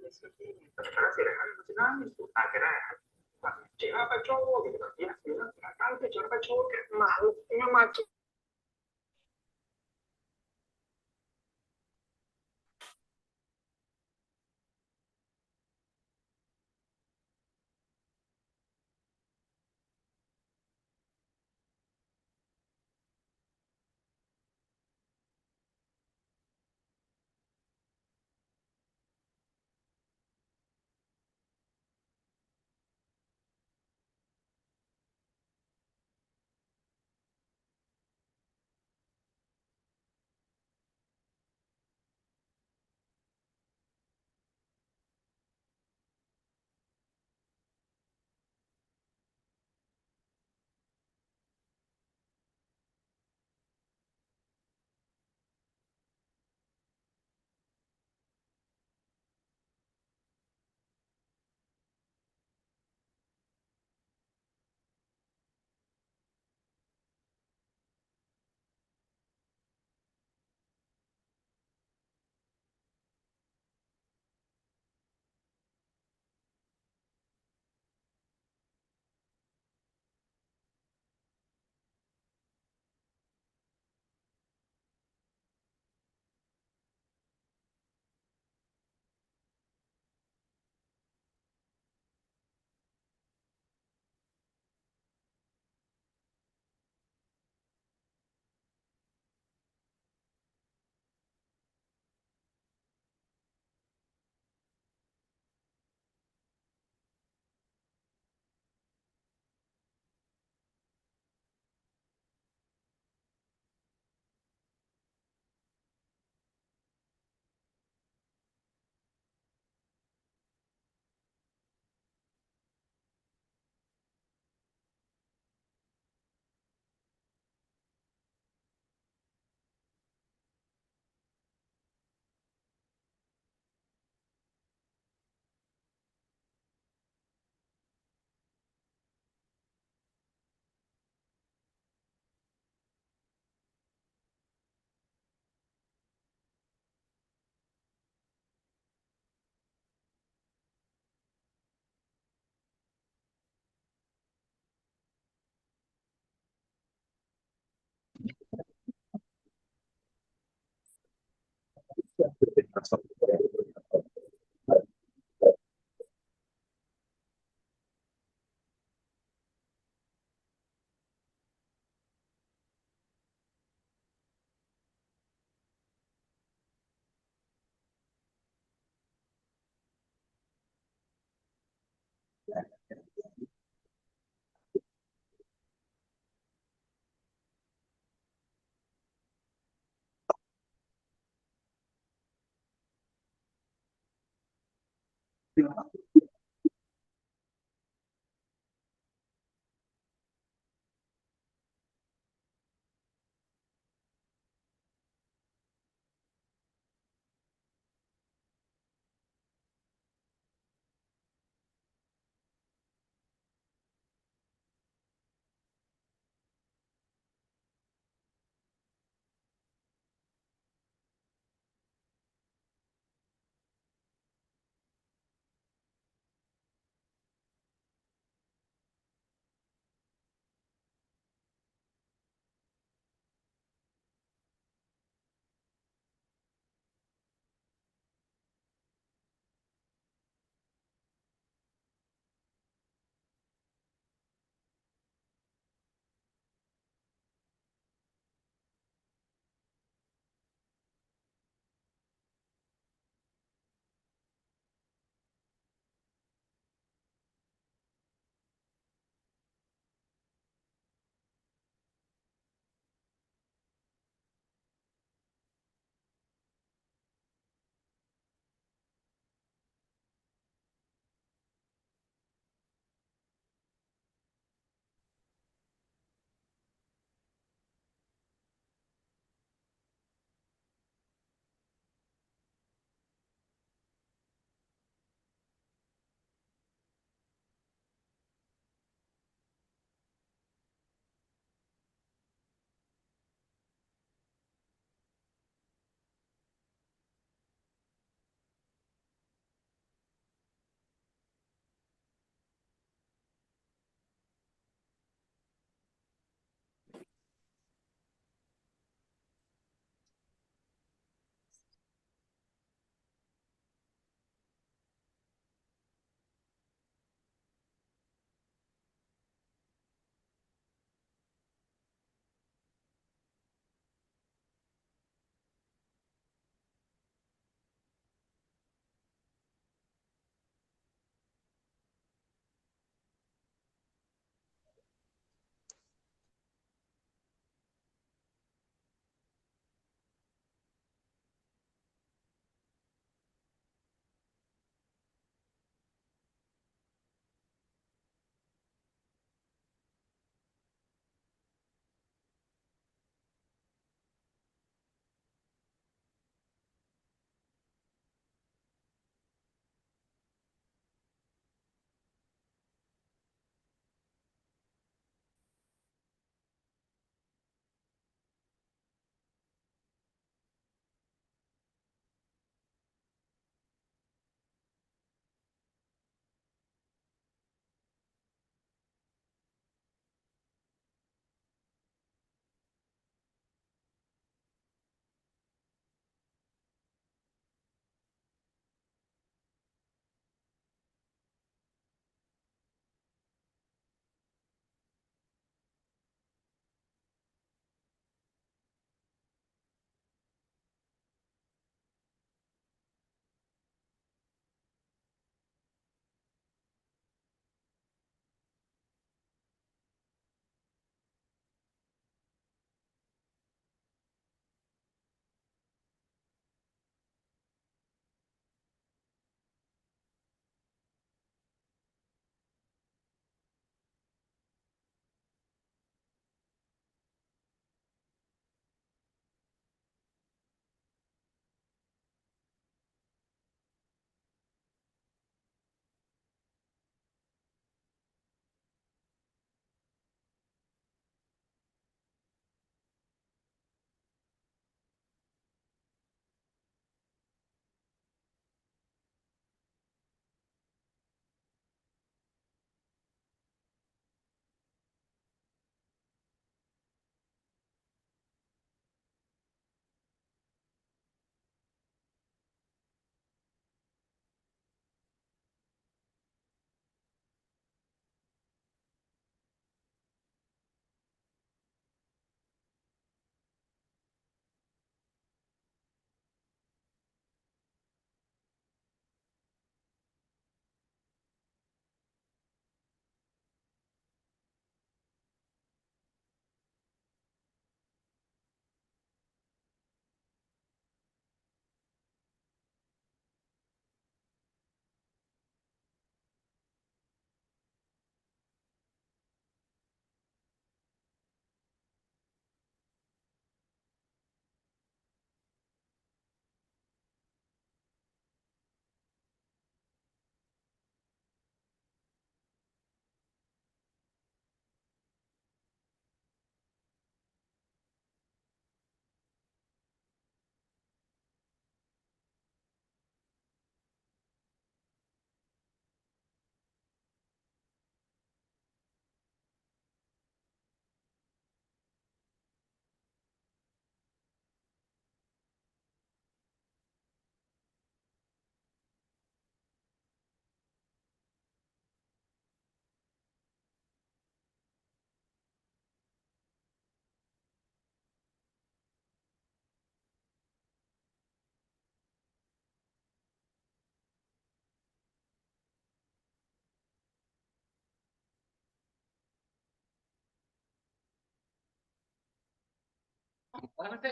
Karena si Rehan masih nangis tuh akhirnya Rehan, "Pak, cewek apa cowok gitu kan, dia bilang nggak tahu tuh cewek apa cowok, kayak makhluknya macam."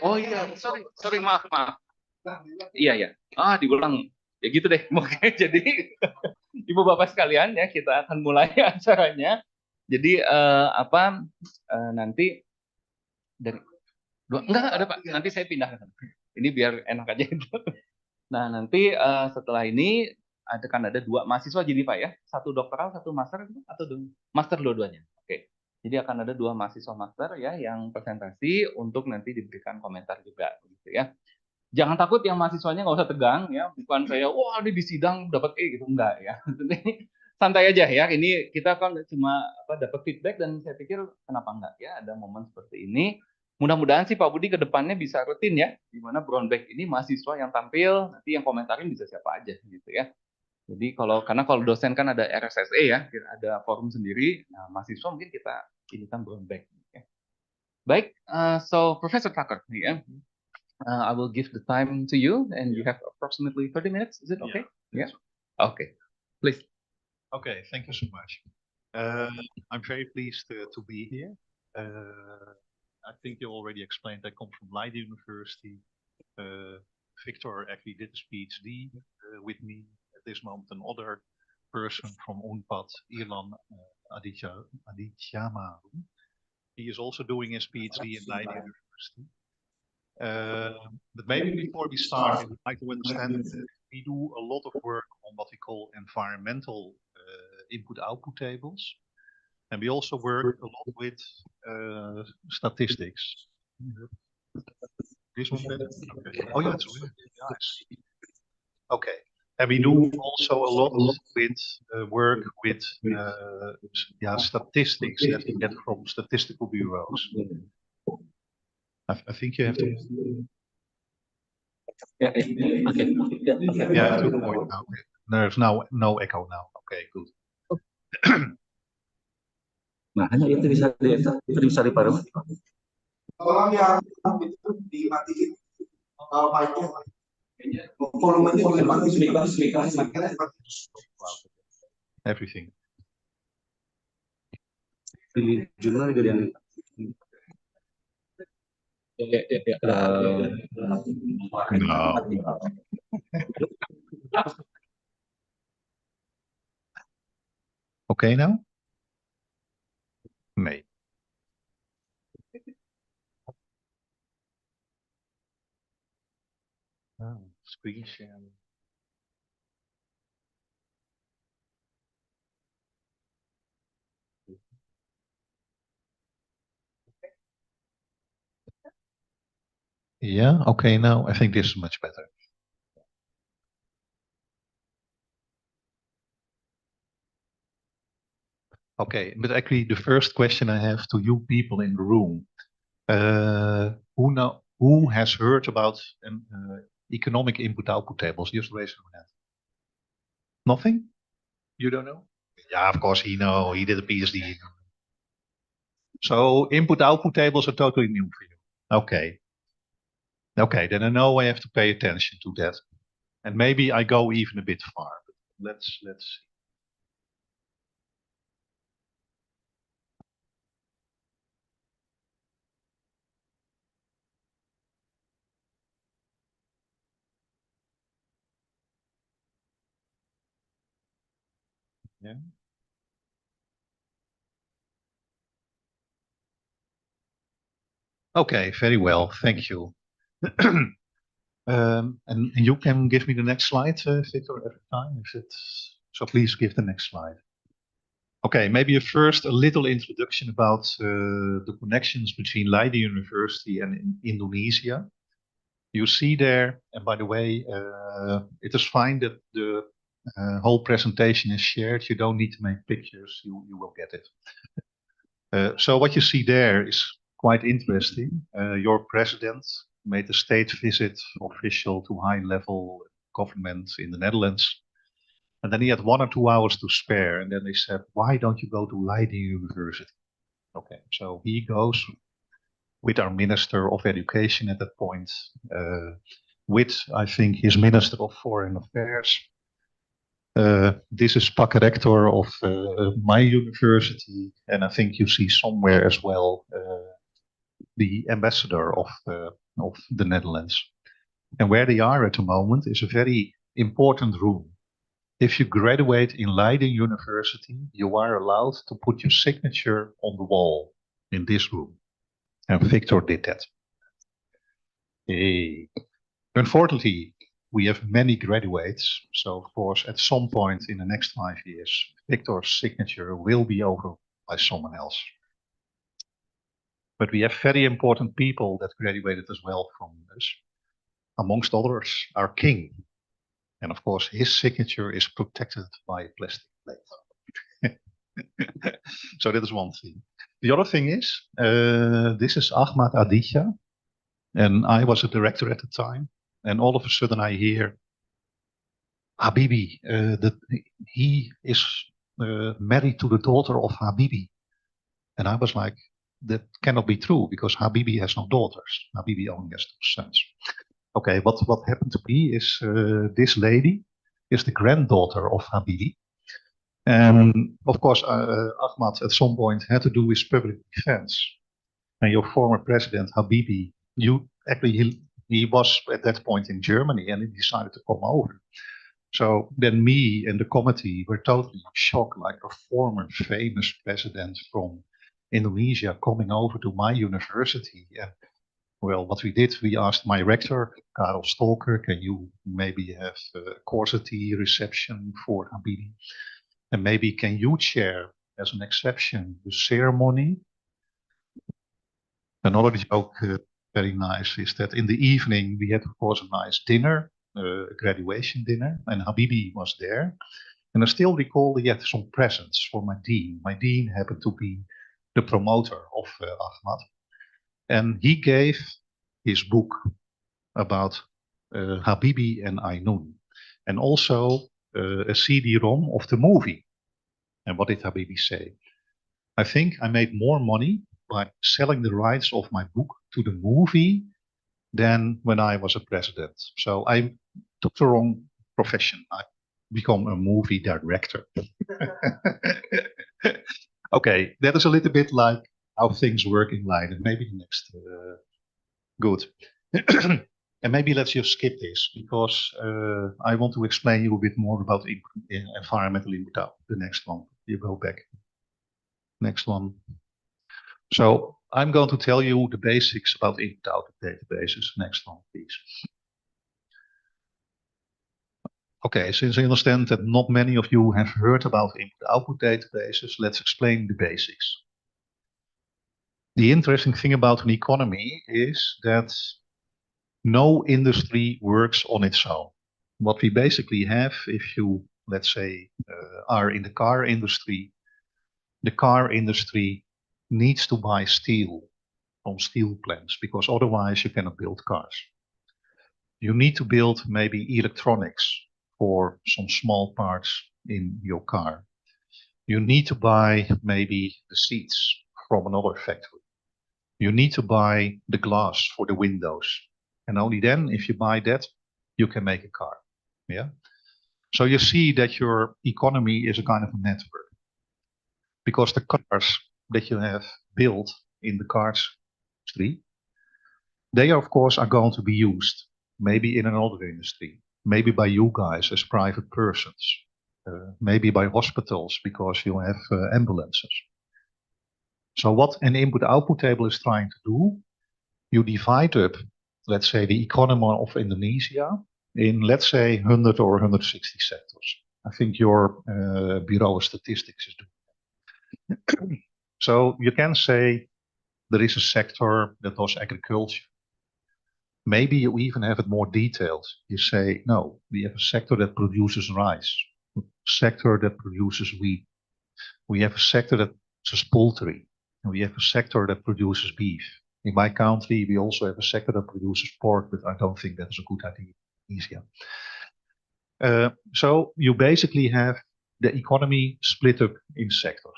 Oh iya, sorry maaf. Iya. Diulang. Ya gitu deh. Oke, jadi Ibu Bapak sekalian ya, kita akan mulai acaranya. Jadi nanti dari enggak ada Pak. Nanti saya pindah ke sana. Ini biar enak aja itu. Nah, nanti setelah ini akan ada 2 mahasiswa jadi Pak ya. 1 doktoral, 1 master atau master dua-duanya. Oke. Jadi akan ada 2 mahasiswa master ya yang presentasi untuk nanti diberikan komentar juga gitu ya. Jangan takut yang mahasiswanya nggak usah tegang ya, bukan saya wah ini di sidang dapat gitu, enggak ya. Santai aja ya, ini kita kan cuma dapat feedback dan saya pikir kenapa enggak ya ada momen seperti ini. Mudah-mudahan sih Pak Budi ke depannya bisa rutin ya, di mana brown bag ini mahasiswa yang tampil, nanti yang komentarin bisa siapa aja gitu ya. Jadi karena kalau dosen kan ada RSSE ya, ada forum sendiri, nah mahasiswa mungkin kita ini kan brown bag. Ya. Baik, so Professor Tucker ya. I will give the time to you, and you have approximately 30 minutes. Is it okay? Yeah. Okay. Please. Okay. Thank you so much. I'm very pleased to be here. I think you already explained I come from Leiden University. Victor actually did his PhD with me at this moment. Another person from UNPAD, Ilan Aditjama. He is also doing his PhD in Leiden University. But maybe before we start, I would like to understand that we do a lot of work on what we call environmental input-output tables. And we also work a lot with statistics. This one better? Okay. Oh, yeah, it's really nice. Okay. And we do also a lot with work with statistics that we get from statistical bureaus. I think you have to. Yeah. Okay. Yeah, 2 point now. There's no echo now. Okay, good. Nah, hanya itu bisa diparuh. Tolong yang itu dimatiin mic-nya. Volumenya dimatiin. Everything. Di jurnal juga yang No. Okay now? May. Screen sharing. Yeah, okay, now I think this is much better. Okay, but actually the first question I have to you people in the room, who has heard about economic input-output tables? Just raise your hand. Nothing? You don't know? Yeah, of course he did a PhD. So input-output tables are totally new for you. Okay. Okay, then I know I have to pay attention to that. And maybe I go even a bit far. But let's see. Yeah. Okay, very well. Thank you. And you can give me the next slide, Victor, every time. So please give the next slide. Okay, maybe first a little introduction about the connections between Leiden University and Indonesia. You see there, and by the way, it is fine that the whole presentation is shared. You don't need to make pictures. You will get it. So what you see there is quite interesting. Your president made a state visit official to high-level government in the Netherlands. And then he had 1 or 2 hours to spare. And then they said, why don't you go to Leiden University? Okay, so he goes with our Minister of Education at that point, with, I think, his Minister of Foreign Affairs. This is Pak Rector of my university. And I think you see somewhere as well the ambassador of the Netherlands. And where they are at the moment is a very important room. If you graduate in Leiden University, you are allowed to put your signature on the wall in this room. And Victor did that. Hey. Unfortunately, we have many graduates. So of course, at some point in the next 5 years, Victor's signature will be over by someone else. But we have very important people that graduated as well from us. Amongst others, our king. And of course, his signature is protected by a plastic plate. So that is one thing. The other thing is, this is Ahmad Aditya. And I was a director at the time. And all of a sudden I hear, Habibi, that he is married to the daughter of Habibi. And I was like, that cannot be true because Habibi has no daughters. Habibi only has 2 sons. Okay, what happened to me is this lady is the granddaughter of Habibi. And of course, Ahmad at some point had to do his public defense. And your former president, Habibi, he was at that point in Germany and he decided to come over. So then me and the committee were totally shocked, like a former famous president from Indonesia coming over to my university. And well, what we did, we asked my rector, Karel Stolker, can you maybe have a courtesy reception for Habibi? And maybe can you chair as an exception the ceremony? Another joke, very nice, is that in the evening we had, of course, a nice dinner, a graduation dinner, and Habibi was there. And I still recall he had some presents for my dean. My dean happened to be the promoter of Ahmad. And he gave his book about Habibi and Aynun. And also a CD-ROM of the movie. And what did Habibi say? I think I made more money by selling the rights of my book to the movie than when I was a president. So I took the wrong profession. I become a movie director. Okay, that is a little bit like how things work in Leiden. Maybe the next, good. And maybe let's just skip this because I want to explain you a bit more about environmental input. The next one, you go back. Next one. So I'm going to tell you the basics about input-output databases. Next one, please. Okay, since I understand that not many of you have heard about input-output databases, let's explain the basics. The interesting thing about an economy is that no industry works on its own. What we basically have, if you, let's say, are in the car industry needs to buy steel from steel plants because otherwise you cannot build cars. You need to build maybe electronics for some small parts in your car. You need to buy maybe the seats from another factory. You need to buy the glass for the windows. And only then, if you buy that, you can make a car. Yeah. So you see that your economy is a kind of a network. Because the cars that you have built in the cars industry, they of course are going to be used maybe in another industry, maybe by you guys as private persons, maybe by hospitals because you have ambulances. So what an input-output table is trying to do, you divide up, let's say, the economy of Indonesia in, let's say, 100 or 160 sectors. I think your Bureau of Statistics is doing that. So you can say there is a sector that does agriculture. Maybe you even have it more detailed. You say, no, we have a sector that produces rice, a sector that produces wheat. We have a sector that produces poultry. And we have a sector that produces beef. In my country, we also have a sector that produces pork, but I don't think that is a good idea. Easier. So you basically have the economy split up in sectors.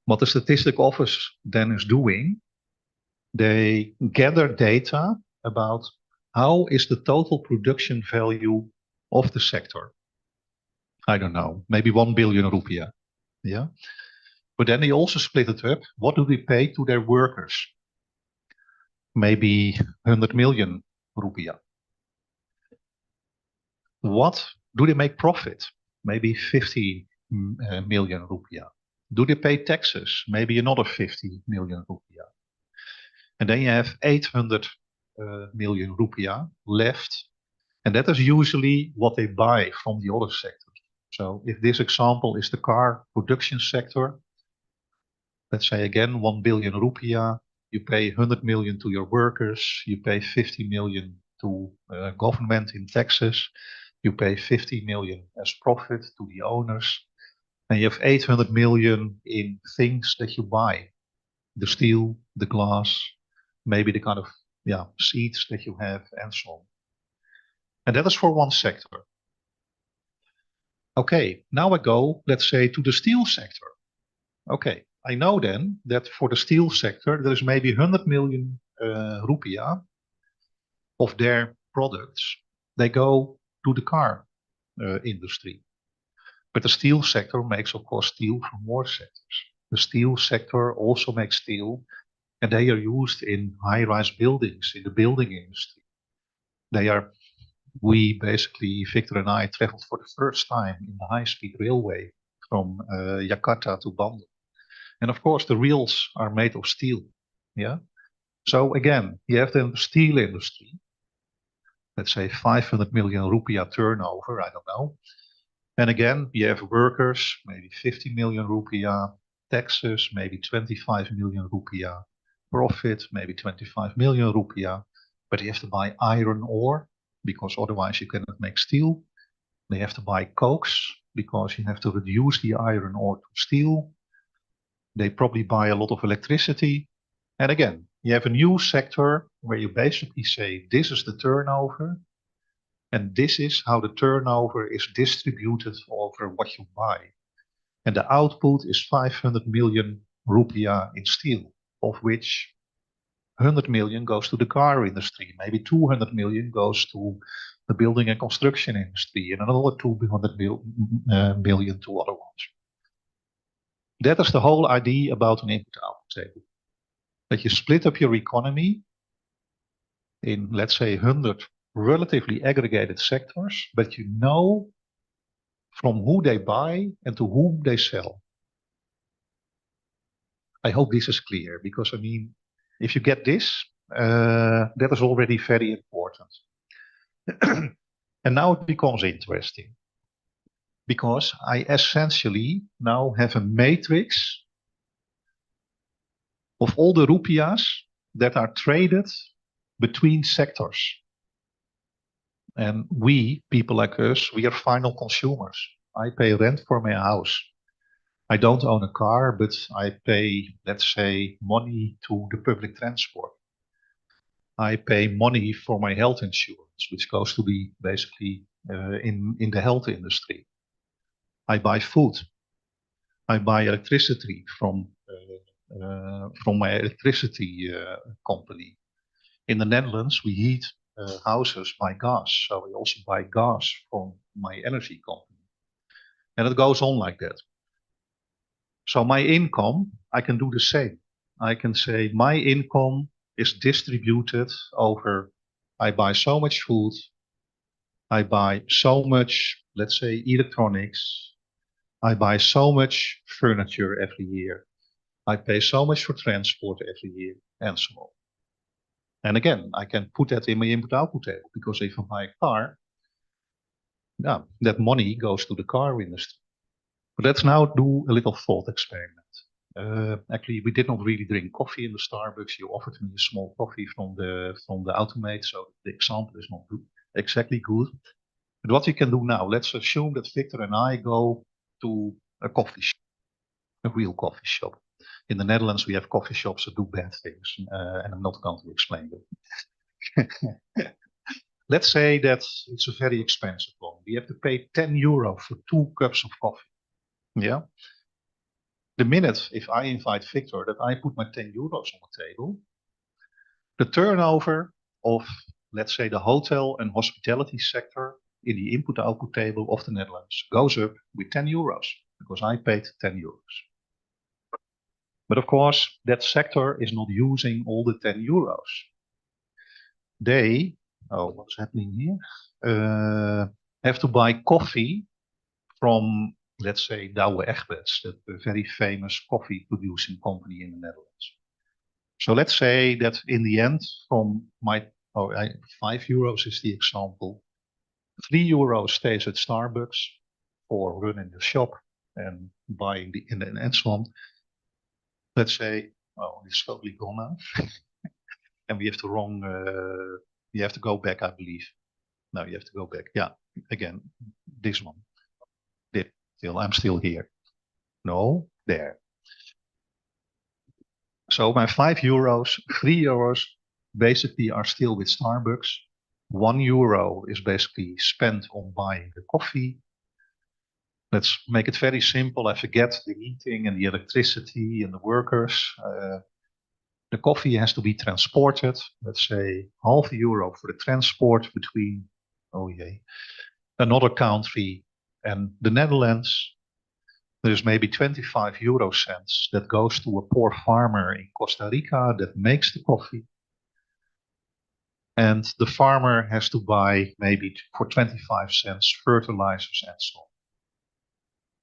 What the Statistical Office then is doing, they gather data about how is the total production value of the sector. I don't know, maybe 1 billion rupiah. Yeah. But then they also split it up. What do they pay to their workers? Maybe 100 million rupiah. What do they make profit? Maybe 50 million rupiah. Do they pay taxes? Maybe another 50 million rupiah. And then you have 800 million rupiah left. And that is usually what they buy from the other sectors. So if this example is the car production sector, let's say again 1 billion rupiah, you pay 100 million to your workers, you pay 50 million to government in taxes, you pay 50 million as profit to the owners, and you have 800 million in things that you buy. The steel, the glass, maybe the kind of seeds that you have and so on. And that is for one sector. Okay, now I go, let's say, to the steel sector. Okay, I know then that for the steel sector, there is maybe 100 million rupiah of their products. They go to the car industry. But the steel sector makes, of course, steel from more sectors. The steel sector also makes steel, and they are used in high-rise buildings, in the building industry. We basically, Victor and I, traveled for the first time in the high-speed railway from Jakarta to Bandung. And of course, the rails are made of steel. Yeah. So again, you have the steel industry. Let's say 500 million rupiah turnover. I don't know. And again, you have workers, maybe 50 million rupiah, taxes, maybe 25 million rupiah, profit, maybe 25 million rupiah. But you have to buy iron ore, because otherwise you cannot make steel. They have to buy cokes, because you have to reduce the iron ore to steel. They probably buy a lot of electricity. And again, you have a new sector where you basically say, this is the turnover, and this is how the turnover is distributed over what you buy. And the output is 500 million rupiah in steel, of which 100 million goes to the car industry, maybe 200 million goes to the building and construction industry, and another 200 million to other ones. That is the whole idea about an input-output table. That you split up your economy in, let's say, 100 relatively aggregated sectors, but you know from who they buy and to whom they sell. I hope this is clear, because I mean, if you get this, that is already very important. And now it becomes interesting, because I essentially now have a matrix of all the rupiahs that are traded between sectors. And we, people like us, we are final consumers. I pay rent for my house. I don't own a car, but I pay, let's say, money to the public transport. I pay money for my health insurance, which goes to be basically in the health industry. I buy food. I buy electricity from my electricity company. In the Netherlands, we heat houses by gas, so we also buy gas from my energy company. And it goes on like that. So my income, I can do the same. I can say my income is distributed over, I buy so much food, I buy so much, let's say, electronics, I buy so much furniture every year, I pay so much for transport every year, and so on. And again, I can put that in my input-output table, because if I buy a car, that money goes to the car industry. But let's now do a little thought experiment. Actually, we did not really drink coffee in the Starbucks. You offered me a small coffee from the automate, so the example is not exactly good. But what we can do now, let's assume that Victor and I go to a coffee shop, a real coffee shop. In the Netherlands, we have coffee shops that do bad things, and I'm not going to explain them. Let's say that it's a very expensive one. We have to pay 10 euro for 2 cups of coffee. Yeah. The minute, if I invite Victor, that I put my 10 euros on the table, the turnover of, let's say, the hotel and hospitality sector in the input-output table of the Netherlands goes up with 10 euros, because I paid 10 euros. But of course, that sector is not using all the 10 euros. They, oh, what's happening here? Have to buy coffee from, let's say, Douwe Egberts, that a very famous coffee producing company in the Netherlands. So let's say that in the end, from my 5 euros is the example. 3 euros stays at Starbucks for running the shop and buying and so on. Let's say, oh, it's totally gone now. And we have the wrong, you have to go back, I believe. No, you have to go back. Yeah, again, this one. I'm still here. No, there. So my 5 euros, 3 euros basically are still with Starbucks. 1 euro is basically spent on buying the coffee. Let's make it very simple. I forget the heating and the electricity and the workers. The coffee has to be transported. Let's say €0.5 for the transport between, another country and the Netherlands. There's maybe 25 euro cents that goes to a poor farmer in Costa Rica that makes the coffee. And the farmer has to buy maybe for 25 cents fertilizers and so on.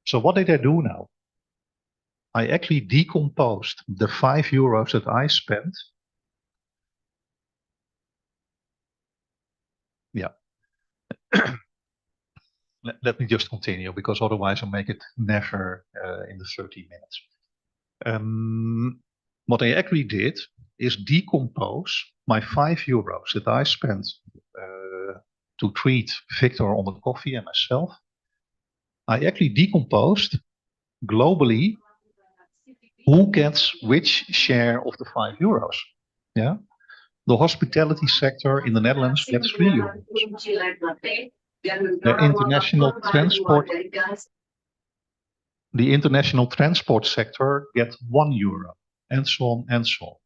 So what did I do now? I actually decomposed the 5 euros that I spent. Yeah. Let me just continue, because otherwise I'll make it never in the 30 minutes. What I actually did is decompose my 5 euros that I spent to treat Victor on the coffee and myself. I actually decomposed globally who gets which share of the 5 euros. Yeah, the hospitality sector in the Netherlands gets 3 euros. The international transport sector gets 1 euro, and so on and so on.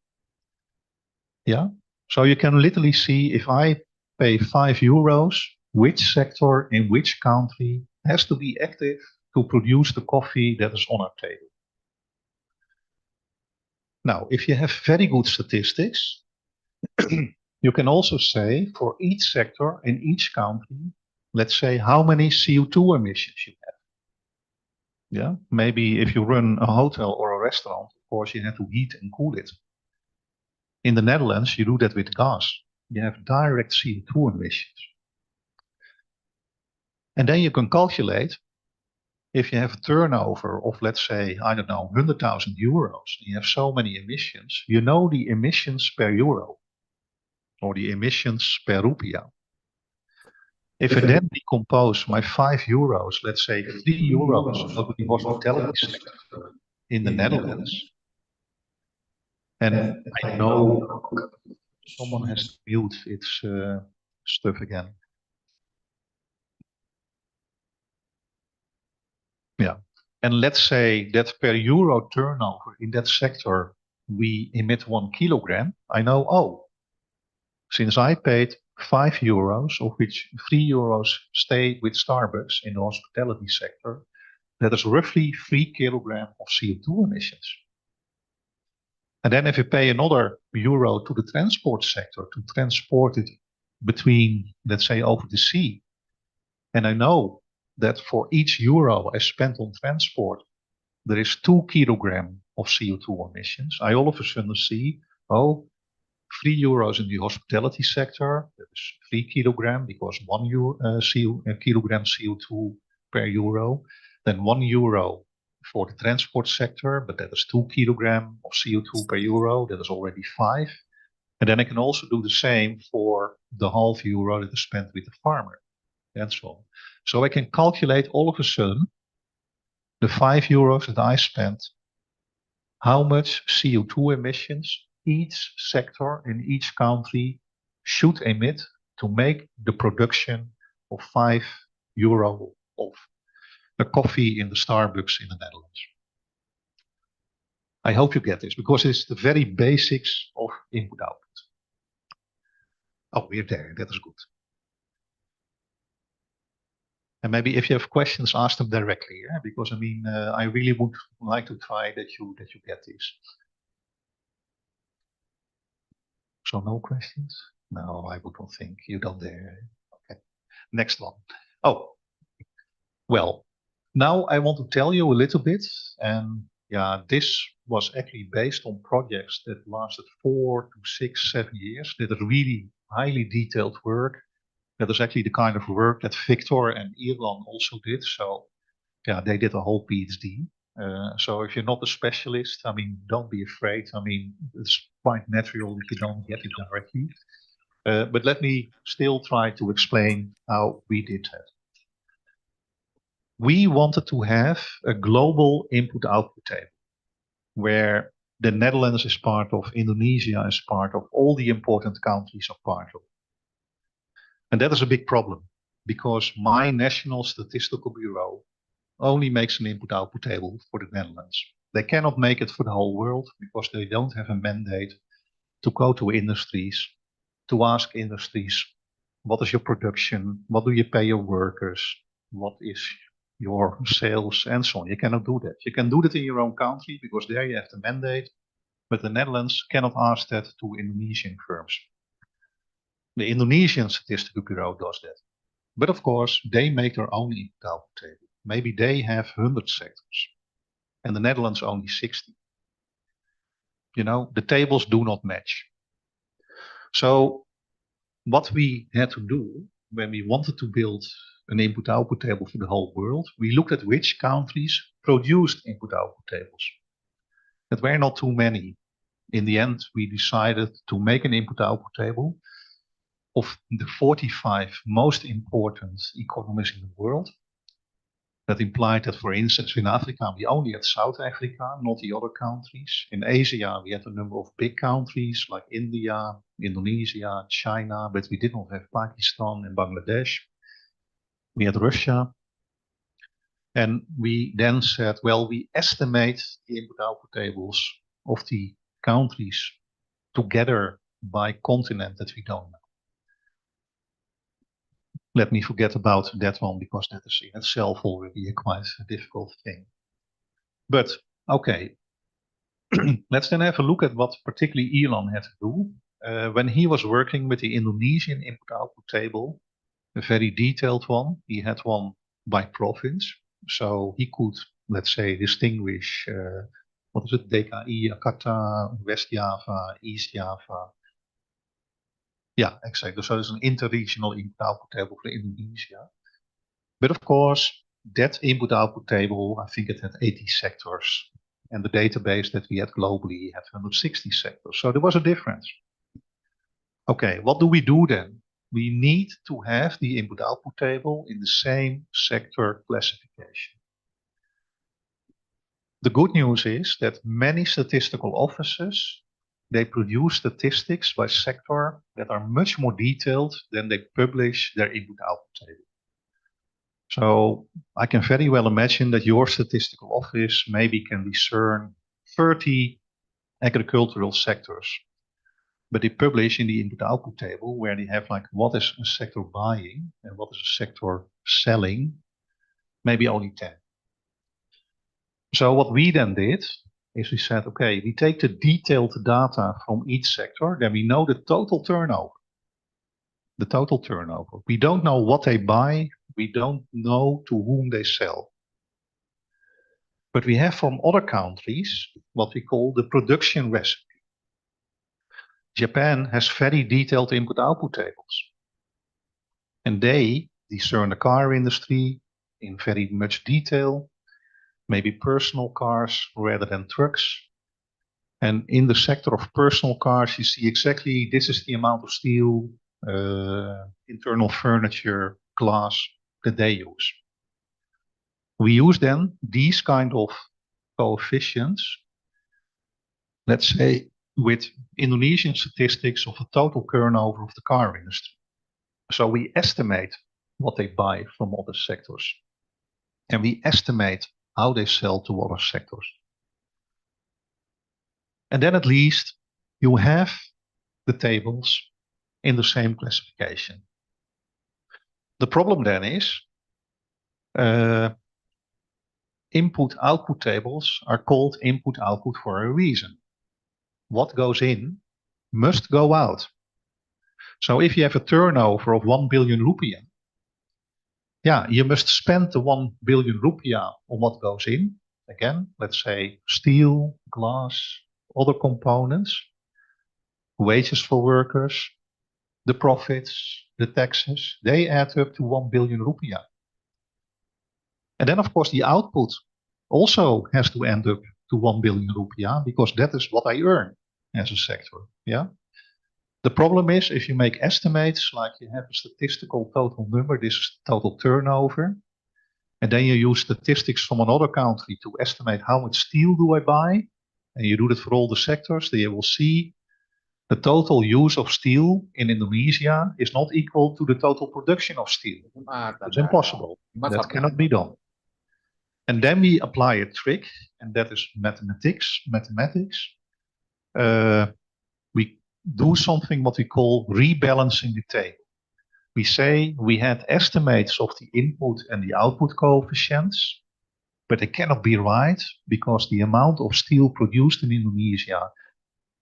Yeah, so you can literally see if I pay 5 euros, which sector in which country has to be active to produce the coffee that is on our table. Now, if you have very good statistics, you can also say for each sector in each country, let's say how many CO2 emissions you have. Yeah, maybe if you run a hotel or a restaurant, of course you have to heat and cool it. In the Netherlands, you do that with gas. You have direct CO2 emissions. And then you can calculate if you have a turnover of, let's say, I don't know, 100,000 euros, and you have so many emissions, you know the emissions per euro or the emissions per rupiah. If I then decompose my 5 euros, let's say 3 euros go to the hospitality sector in the Netherlands, and I know someone has to mute its stuff again. Yeah, and let's say that per euro turnover in that sector, we emit 1 kilogram. I know, oh, since I paid 5 euros, of which 3 euros stay with Starbucks in the hospitality sector, that is roughly 3 kilograms of CO2 emissions. And then if you pay another euro to the transport sector to transport it between, let's say, over the sea, and I know that for each euro I spent on transport, there is 2 kilograms of CO2 emissions, I all of a sudden see, oh, 3 euros in the hospitality sector, that is 3 kilograms because 1 kilogram CO2 per euro, then 1 euro for the transport sector, but that is 2 kilograms of CO2 per euro, that is already 5. And then I can also do the same for the half euro that is spent with the farmer, and so on. So I can calculate all of a sudden the 5 euros that I spent, how much CO2 emissions each sector in each country should emit to make the production of 5 euro of a coffee in the Starbucks in the Netherlands. I hope you get this, because it's the very basics of input-output. Oh, we're there, that is good. And maybe if you have questions, ask them directly. Yeah? Because I mean, I really would like to try that you get this. So no questions? No, I would not think you don't dare. Okay. Next one. Oh, well, now I want to tell you a little bit, and yeah, this was actually based on projects that lasted 4 to 6, 7 years. That is really highly detailed work. That is actually the kind of work that Victor and Ilan also did. So yeah, they did a whole PhD. So if you're not a specialist, I mean, don't be afraid. I mean, it's quite natural if you don't get it directly. But let me still try to explain how we did that. We wanted to have a global input-output table where the Netherlands is part of, Indonesia is part of, all the important countries are part of. And that is a big problem because my National Statistical Bureau only makes an input-output table for the Netherlands. They cannot make it for the whole world because they don't have a mandate to go to industries, to ask industries, what is your production? What do you pay your workers? What is your sales and so on? You cannot do that. You can do that in your own country because there you have the mandate, but the Netherlands cannot ask that to Indonesian firms. The Indonesian Statistical Bureau does that. But of course, they make their own input-output table. Maybe they have 100 sectors and the Netherlands only 60. You know, the tables do not match. So what we had to do when we wanted to build an input-output table for the whole world, we looked at which countries produced input-output tables. There were not too many. In the end, we decided to make an input-output table of the 45 most important economies in the world. That implied that, for instance, in Africa, we only had South Africa, not the other countries. In Asia, we had a number of big countries like India, Indonesia, China, but we did not have Pakistan and Bangladesh. We had Russia. And we then said, well, we estimate the input-output tables of the countries together by continent that we don't know. Let me forget about that one because that is in itself already a quite difficult thing. But okay, let's then have a look at what particularly Ilan had to do. When he was working with the Indonesian input-output table, a very detailed one, he had one by province. So he could, let's say, distinguish, what is it, DKI, Jakarta, West Java, East Java. Yeah, exactly. So there's an interregional input-output table for Indonesia. But of course, that input-output table, I think it had 80 sectors. And the database that we had globally had 160 sectors. So there was a difference. Okay, what do we do then? We need to have the input-output table in the same sector classification. The good news is that many statistical offices, they produce statistics by sector that are much more detailed than they publish their input-output table. So I can very well imagine that your statistical office maybe can discern 30 agricultural sectors, but they publish in the input-output table where they have like what is a sector buying and what is a sector selling, maybe only 10. So what we then did is we said, okay, we take the detailed data from each sector, then we know the total turnover. The total turnover. We don't know what they buy, we don't know to whom they sell. But we have from other countries what we call the production recipe. Japan has very detailed input-output tables. And they discern the car industry in very much detail, maybe personal cars rather than trucks. And in the sector of personal cars, you see exactly this is the amount of steel, internal furniture, glass that they use. We use then these kind of coefficients, let's say with Indonesian statistics of the total turnover of the car industry. So we estimate what they buy from other sectors. And we estimate how they sell to other sectors. And then at least you have the tables in the same classification. The problem then is Input-output tables are called input-output for a reason. What goes in must go out. So if you have a turnover of 1 billion rupiah, yeah, you must spend the 1 billion rupiah on what goes in. Again, let's say steel, glass, other components, wages for workers, the profits, the taxes, they add up to 1 billion rupiah. And then, of course, the output also has to end up to 1 billion rupiah because that is what I earn as a sector. Yeah. The problem is if you make estimates, like you have a statistical total number, this is total turnover, and then you use statistics from another country to estimate how much steel do I buy, and you do that for all the sectors, then you will see the total use of steel in Indonesia is not equal to the total production of steel. It's impossible. That cannot be done. And then we apply a trick, and that is mathematics. We do something what we call rebalancing the table. We say we had estimates of the input and the output coefficients, but they cannot be right because the amount of steel produced in Indonesia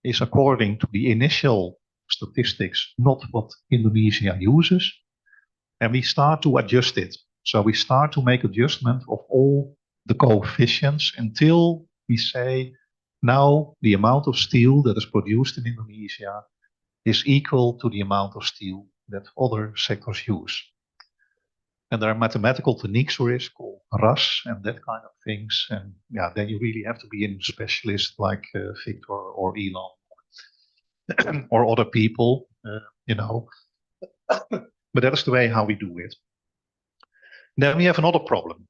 is according to the initial statistics, not what Indonesia uses. And we start to adjust it. So we start to make adjustment of all the coefficients until we say now the amount of steel that is produced in Indonesia is equal to the amount of steel that other sectors use. And there are mathematical techniques for this called RAS and that kind of things. And yeah, then you really have to be a specialist like Victor or Elon or other people, you know. But that is the way how we do it. Then we have another problem.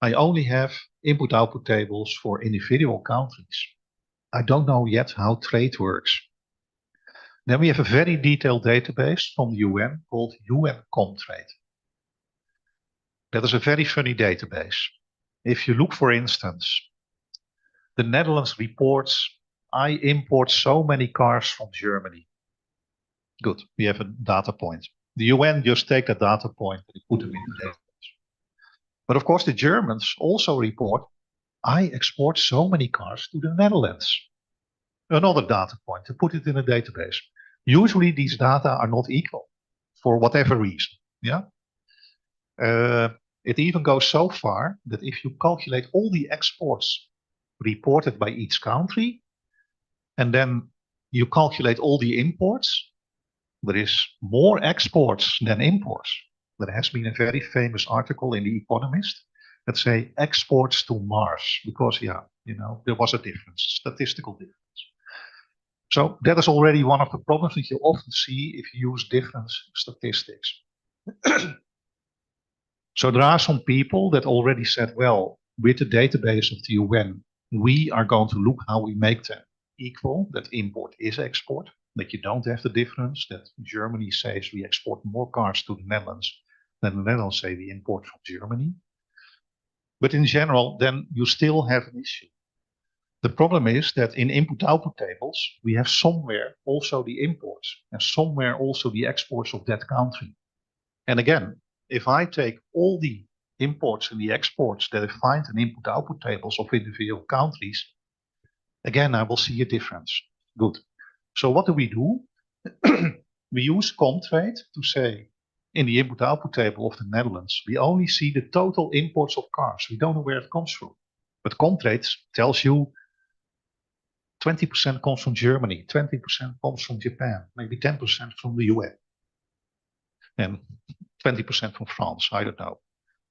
I only have input-output tables for individual countries. I don't know yet how trade works. Then we have a very detailed database from the UN called UN-Comtrade. That is a very funny database. If you look, for instance, the Netherlands reports, I import so many cars from Germany. Good, we have a data point. The UN just take that data point and put them in the database. But of course, the Germans also report, I export so many cars to the Netherlands. Another data point to put it in a database. Usually these data are not equal for whatever reason. Yeah. It even goes so far that if you calculate all the exports reported by each country, and then you calculate all the imports, there is more exports than imports. There has been a very famous article in The Economist that say exports to Mars, because yeah, you know, there was a difference, statistical difference. So that is already one of the problems that you often see if you use different statistics. So there are some people that already said, well, with the database of the UN, we are going to look how we make them equal, that import is export, that you don't have the difference, that Germany says we export more cars to the Netherlands than the Netherlands say we import from Germany. But in general, then you still have an issue. The problem is that in input-output tables, we have somewhere also the imports and somewhere also the exports of that country. And again, if I take all the imports and the exports that I find in input-output tables of individual countries, again, I will see a difference. Good. So what do? We use Comtrade to say, in the input-output table of the Netherlands, we only see the total imports of cars. We don't know where it comes from. But Comtrade tells you 20% comes from Germany, 20% comes from Japan, maybe 10% from the US, and 20% from France, I don't know.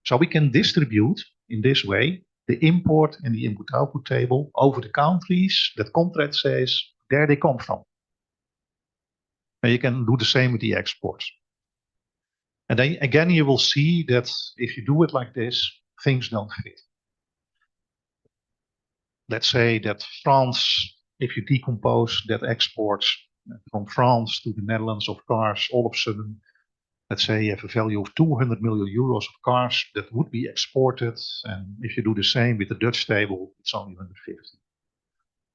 So we can distribute in this way the import and the input-output table over the countries that Comtrade says there they come from. And you can do the same with the exports. And then again, you will see that if you do it like this, things don't fit. Let's say that France, if you decompose that exports from France to the Netherlands of cars, all of a sudden, let's say you have a value of 200 million euros of cars that would be exported. And if you do the same with the Dutch table, it's only 150.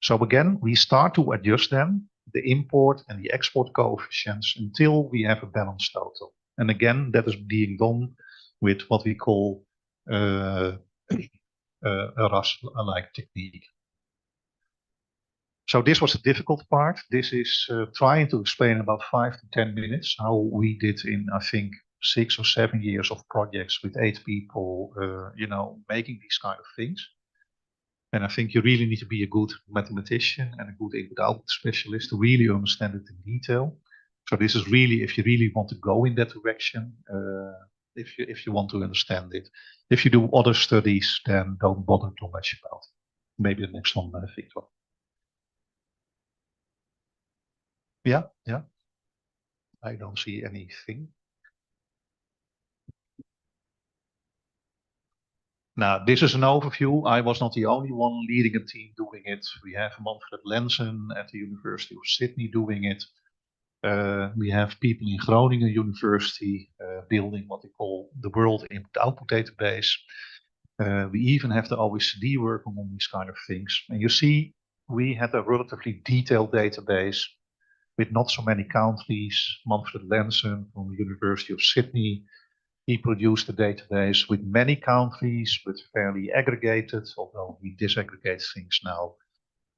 So again, we start to adjust them, the import and the export coefficients, until we have a balanced total. And again, that is being done with what we call a RAS-like technique. So this was the difficult part. This is trying to explain in about 5 to 10 minutes how we did in, I think, 6 or 7 years of projects with 8 people, making these kind of things. And I think you really need to be a good mathematician and a good input-output specialist to really understand it in detail. So this is really, if you really want to go in that direction, if you want to understand it. If you do other studies, then don't bother too much about it. Maybe the next one, Victor. Yeah. I don't see anything. Now, this is an overview. I was not the only one leading a team doing it. We have Manfred Lenzen at the University of Sydney doing it. We have people in Groningen University building what they call the World Input-Output Database. We even have the OECD working on these kind of things. And you see, we had a relatively detailed database with not so many countries. Manfred Lenzen from the University of Sydney, he produced a database with many countries, but fairly aggregated, although we disaggregate things now.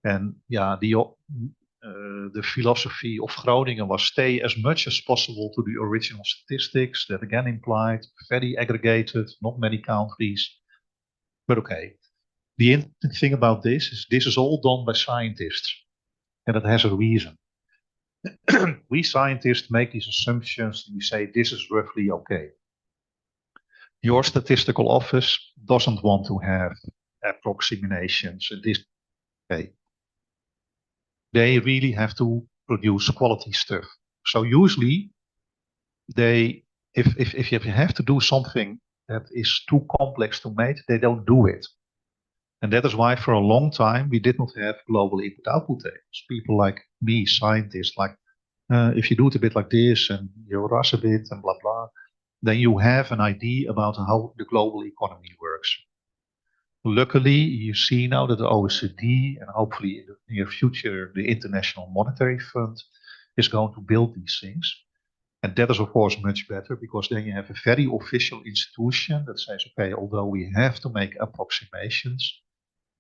And yeah, the philosophy of Groningen was stay as much as possible to the original statistics. That again implied very aggregated, not many countries. But okay, the interesting thing about this is all done by scientists, and it has a reason. We scientists make these assumptions and we say this is roughly okay. Your statistical office doesn't want to have approximations and this. Okay. They really have to produce quality stuff. So usually if you have to do something that is too complex to make, they don't do it. And that is why for a long time we did not have global input-output tables. People like me, scientists, like if you do it a bit like this and you rush a bit and blah, blah, then you have an idea about how the global economy works. Luckily, you see now that the OECD and hopefully in the near future, the International Monetary Fund is going to build these things. And that is, of course, much better because then you have a very official institution that says, okay, although we have to make approximations,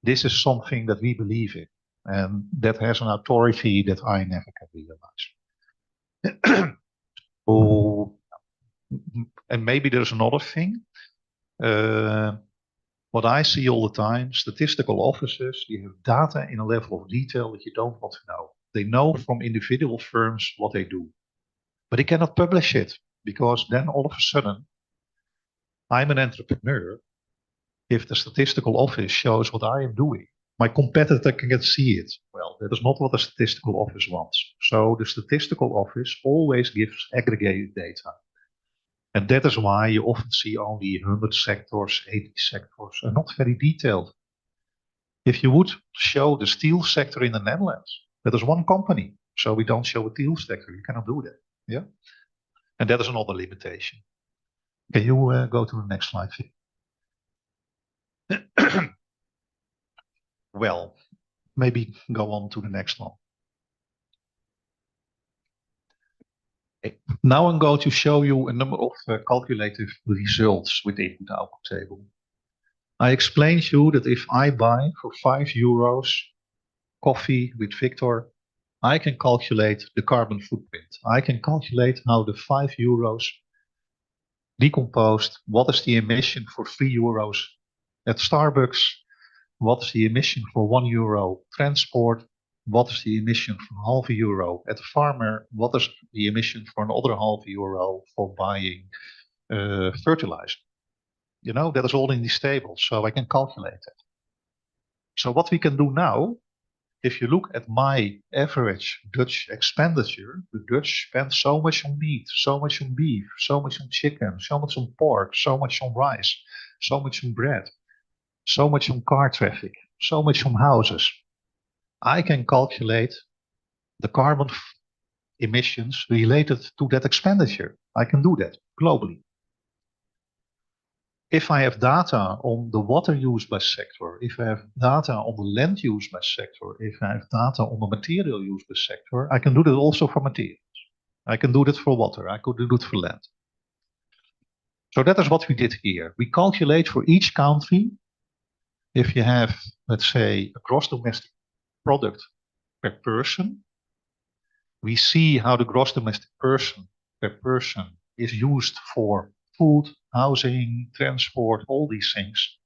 this is something that we believe in. And that has an authority that I never can realize. Oh, and maybe there's another thing. What I see all the time, statistical offices, they have data in a level of detail that you don't want to know. They know from individual firms what they do, but they cannot publish it because then all of a sudden, I'm an entrepreneur. If the statistical office shows what I am doing, my competitor can see it. Well, that is not what the statistical office wants. So the statistical office always gives aggregated data. And that is why you often see only 100 sectors, 80 sectors, and not very detailed. If you would show the steel sector in the Netherlands, that is one company. So we don't show a steel sector. You cannot do that. Yeah. And that is another limitation. Can you go to the next slide? Well, maybe go on to the next one. Now I'm going to show you a number of calculative results with the input-output table. I explained to you that if I buy for €5 coffee with Victor, I can calculate the carbon footprint. I can calculate how the €5 decomposed, what is the emission for €3 at Starbucks, what is the emission for €1 transport, what is the emission for €0.5 at the farmer, what is the emission for another €0.5 for buying fertilizer. You know, that is all in these tables, so I can calculate it. So what we can do now, if you look at my average Dutch expenditure, the Dutch spend so much on meat, so much on beef, so much on chicken, so much on pork, so much on rice, so much on bread, so much on car traffic, so much on houses. I can calculate the carbon emissions related to that expenditure. I can do that globally. If I have data on the water use by sector, if I have data on the land use by sector, if I have data on the material use by sector, I can do that also for materials. I can do that for water, I could do it for land. So that is what we did here. We calculate for each country, if you have, let's say, a gross domestic product per person, we see how the gross domestic per person is used for food, housing, transport, all these things.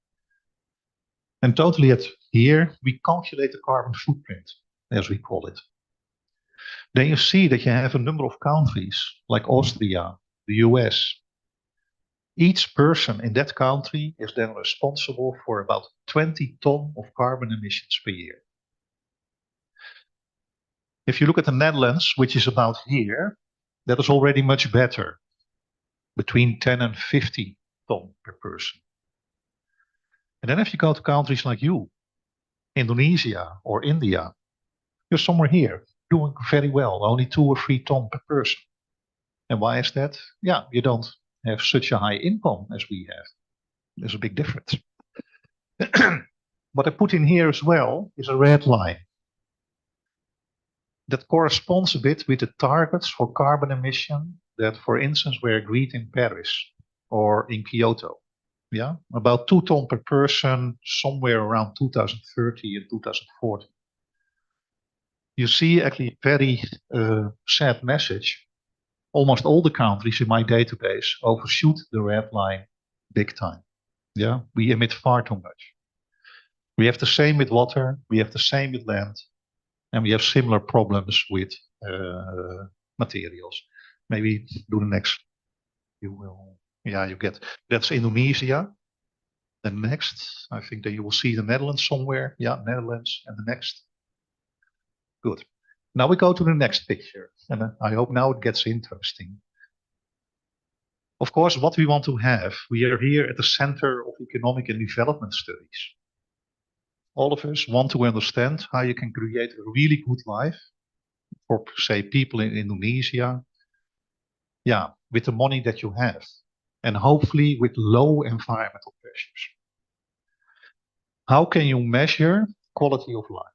And totally at here, we calculate the carbon footprint, as we call it. Then you see that you have a number of countries, like Austria, the US. Each person in that country is then responsible for about 20 tons of carbon emissions per year. If you look at the Netherlands, which is about here, that is already much better, between 10 and 50 tons per person. And then if you go to countries like you, Indonesia or India, you're somewhere here, doing very well, only 2 or 3 tons per person. And why is that? Yeah, you don't have such a high income as we have. There's a big difference. What I put in here as well is a red line. That corresponds a bit with the targets for carbon emission that, for instance, were agreed in Paris or in Kyoto. Yeah, about 2 tons per person, somewhere around 2030 and 2040. You see actually a very sad message. Almost all the countries in my database overshoot the red line big time. Yeah, we emit far too much. We have the same with water, we have the same with land, and we have similar problems with materials. Maybe do the next. You will, yeah, you get, that's Indonesia. The next, I think that you will see the Netherlands somewhere. Yeah, Netherlands, and the next. Good. Now we go to the next picture, and I hope now it gets interesting. Of course, what we want to have, we are here at the Center of Economic and Development Studies. All of us want to understand how you can create a really good life for, say, people in Indonesia, yeah, with the money that you have, and hopefully with low environmental pressures. How can you measure quality of life?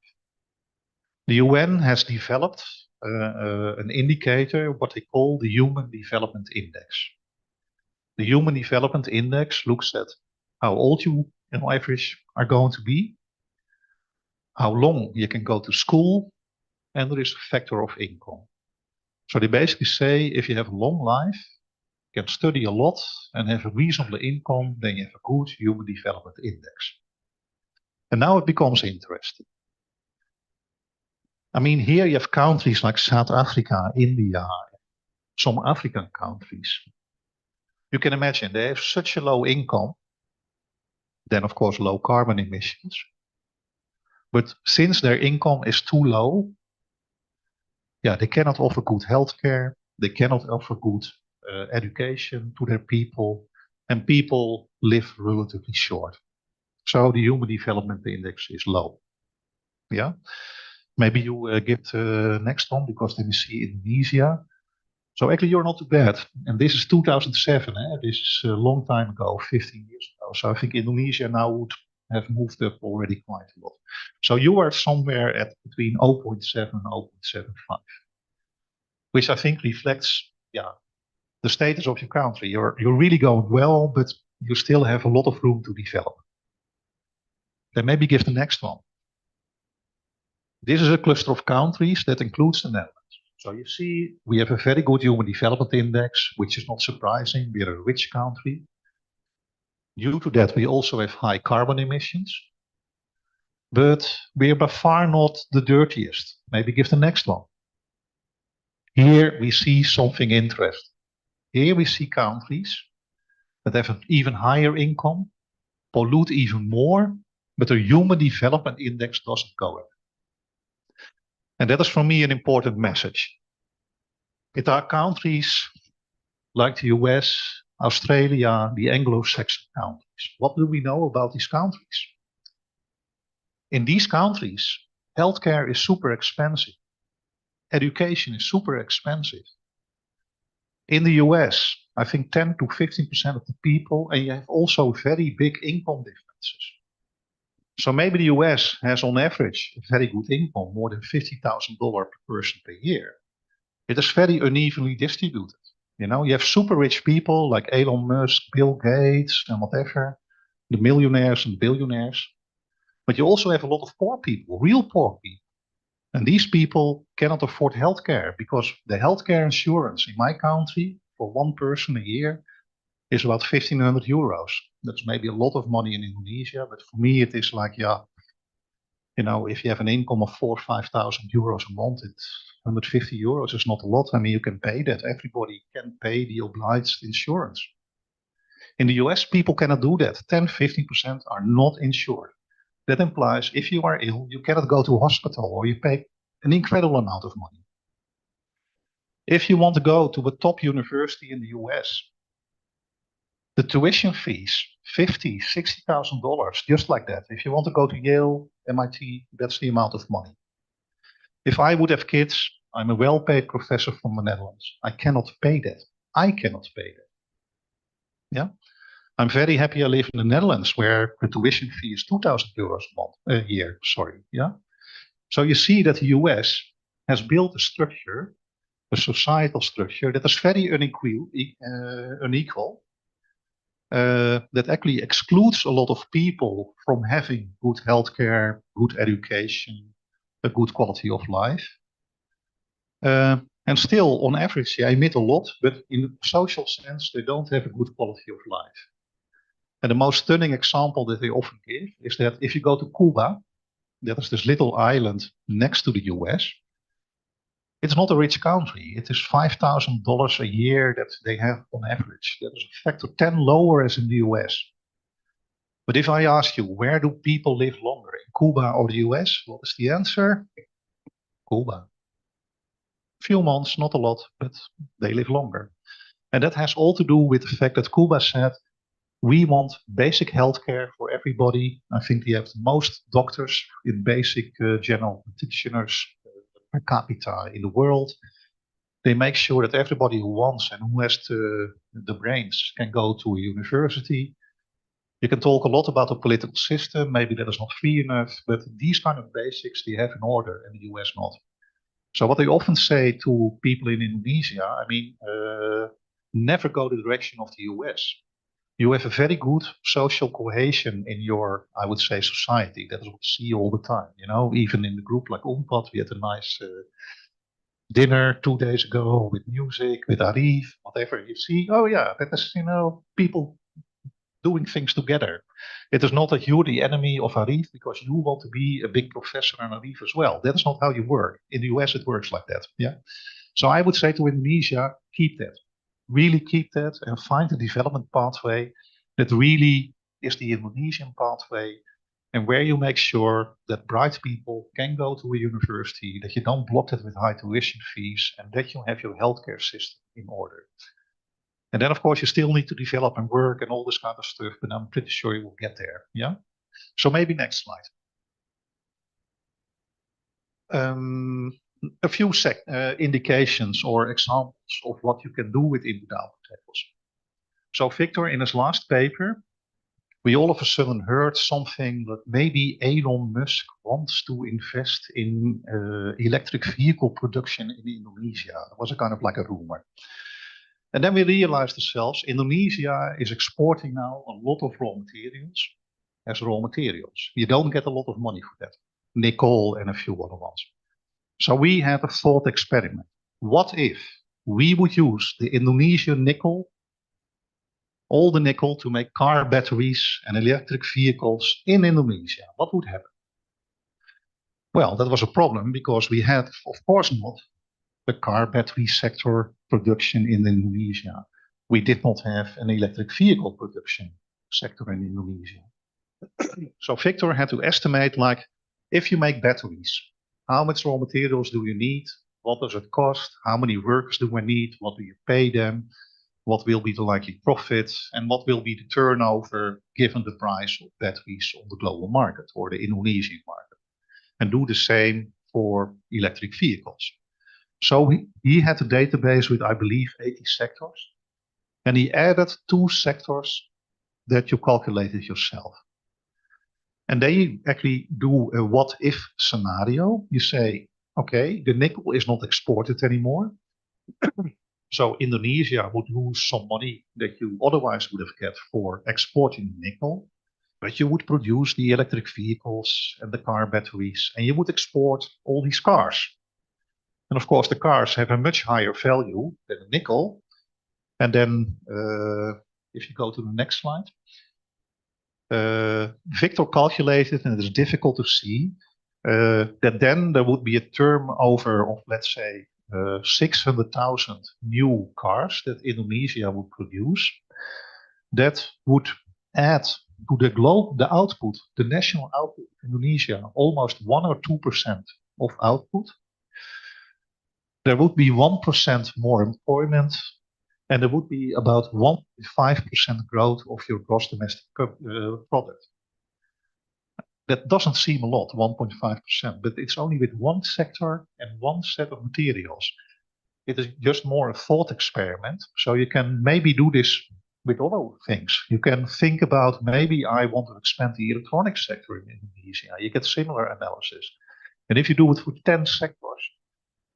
The UN has developed an indicator, what they call the Human Development Index. The Human Development Index looks at how old you, on average, are going to be, how long you can go to school, and there is a factor of income. So they basically say if you have a long life, you can study a lot, and have a reasonable income, then you have a good Human Development Index. And now it becomes interesting. I mean, here you have countries like South Africa, India, some African countries. You can imagine they have such a low income, then of course low carbon emissions. But since their income is too low, yeah, they cannot offer good healthcare, they cannot offer good education to their people, and people live relatively short. So the Human Development Index is low. Yeah. Maybe you give the next one, because then we see Indonesia. So actually you're not too bad. And this is 2007, this is a long time ago, 15 years ago. So I think Indonesia now would have moved up already quite a lot. So you are somewhere at between 0.7 and 0.75, which I think reflects, yeah, the status of your country. You're really going well, but you still have a lot of room to develop. Then maybe give the next one. This is a cluster of countries that includes the Netherlands. So you see, we have a very good Human Development Index, which is not surprising. We are a rich country. Due to that, we also have high carbon emissions. But we are by far not the dirtiest. Maybe give the next one. Here we see something interesting. Here we see countries that have an even higher income, pollute even more, but their Human Development Index doesn't go up. And that is for me an important message. It are countries like the US, Australia, the Anglo-Saxon countries. What do we know about these countries? In these countries, healthcare is super expensive. Education is super expensive. In the US, I think 10 to 15% of the people, and you have also very big income differences. So maybe the US has on average a very good income, more than $50,000 per person per year. It is very unevenly distributed. You know, you have super rich people like Elon Musk, Bill Gates, and whatever, the millionaires and billionaires. But you also have a lot of poor people, real poor people. And these people cannot afford healthcare because the healthcare insurance in my country for one person a year is about 1,500 euros. That's maybe a lot of money in Indonesia, but for me it is like, yeah, you know, if you have an income of 4,000 or 5,000 euros a month, it's 150 euros is not a lot. I mean, you can pay that. Everybody can pay the obliged insurance. In the US, people cannot do that. 10, 15% are not insured. That implies if you are ill, you cannot go to a hospital or you pay an incredible amount of money. If you want to go to a top university in the US, the tuition fees, $50,000, $60,000, just like that. If you want to go to Yale, MIT, that's the amount of money. If I would have kids, I'm a well-paid professor from the Netherlands. I cannot pay that. I cannot pay that. Yeah. I'm very happy I live in the Netherlands where the tuition fee is 2,000 euros a year. Sorry. Yeah. So you see that the US has built a structure, a societal structure that is very unequal, that actually excludes a lot of people from having good healthcare, good education, a good quality of life. And still, on average, they emit a lot, but in the social sense, they don't have a good quality of life. And the most stunning example that they often give is that if you go to Cuba, that is this little island next to the US, it's not a rich country. It is $5,000 a year that they have on average. That is a factor 10 lower as in the US. But if I ask you, where do people live longer, in Cuba or the US? What is the answer? Cuba. Few months, not a lot, but they live longer. And that has all to do with the fact that Cuba said, we want basic healthcare for everybody. I think we have the most doctors in basic general practitioners per capita in the world. They make sure that everybody who wants and who has the brains can go to a university. You can talk a lot about the political system. Maybe that is not free enough, but these kind of basics they have in order, and the US not. So what they often say to people in Indonesia, I mean, never go the direction of the US. You have a very good social cohesion in your, I would say, society. That is what we see all the time. You know, even in the group like UNPAD, we had a nice dinner 2 days ago with music, with Arif, whatever. You see, oh yeah, that is, you know, people doing things together. It is not that you're the enemy of Arif because you want to be a big professor in Arif as well. That is not how you work. In the US, it works like that. Yeah. So I would say to Indonesia, keep that. Really keep that and find a development pathway that really is the Indonesian pathway and where you make sure that bright people can go to a university, that you don't block it with high tuition fees, and that you have your healthcare system in order. And then, of course, you still need to develop and work and all this kind of stuff, but I'm pretty sure you will get there. Yeah. So maybe next slide. A few indications or examples of what you can do with endowed potatoes. So Victor, in his last paper, we all of a sudden heard something that maybe Elon Musk wants to invest in electric vehicle production in Indonesia. It was a kind of like a rumor. And then we realized ourselves, Indonesia is exporting now a lot of raw materials as raw materials. You don't get a lot of money for that. Nickel and a few other ones. So we had a thought experiment. What if we would use the Indonesian nickel, all the nickel, to make car batteries and electric vehicles in Indonesia? What would happen? Well, that was a problem because we had, of course not, the car battery sector production in Indonesia. We did not have an electric vehicle production sector in Indonesia. So Victor had to estimate, like, if you make batteries, how much raw materials do you need? What does it cost? How many workers do I need? What do you pay them? What will be the likely profits? And what will be the turnover given the price of batteries on the global market or the Indonesian market? And do the same for electric vehicles. So he had a database with, I believe, 80 sectors. And he added 2 sectors that you calculated yourself. And they actually do a what-if scenario. You say, okay, the nickel is not exported anymore. So Indonesia would lose some money that you otherwise would have get for exporting nickel, but you would produce the electric vehicles and the car batteries, and you would export all these cars. And of course, the cars have a much higher value than the nickel. And then, if you go to the next slide, Victor calculated, and it is difficult to see, that then there would be a turnover of, let's say, 600,000 new cars that Indonesia would produce. That would add to the output, the national output of Indonesia, almost 1 or 2% of output. There would be 1% more employment, and there would be about 1.5% growth of your gross domestic product. That doesn't seem a lot, 1.5%, but it's only with one sector and one set of materials. It is just more a thought experiment. So you can maybe do this with other things. You can think about, maybe I want to expand the electronics sector in Indonesia. You get similar analysis. And if you do it for 10 sectors,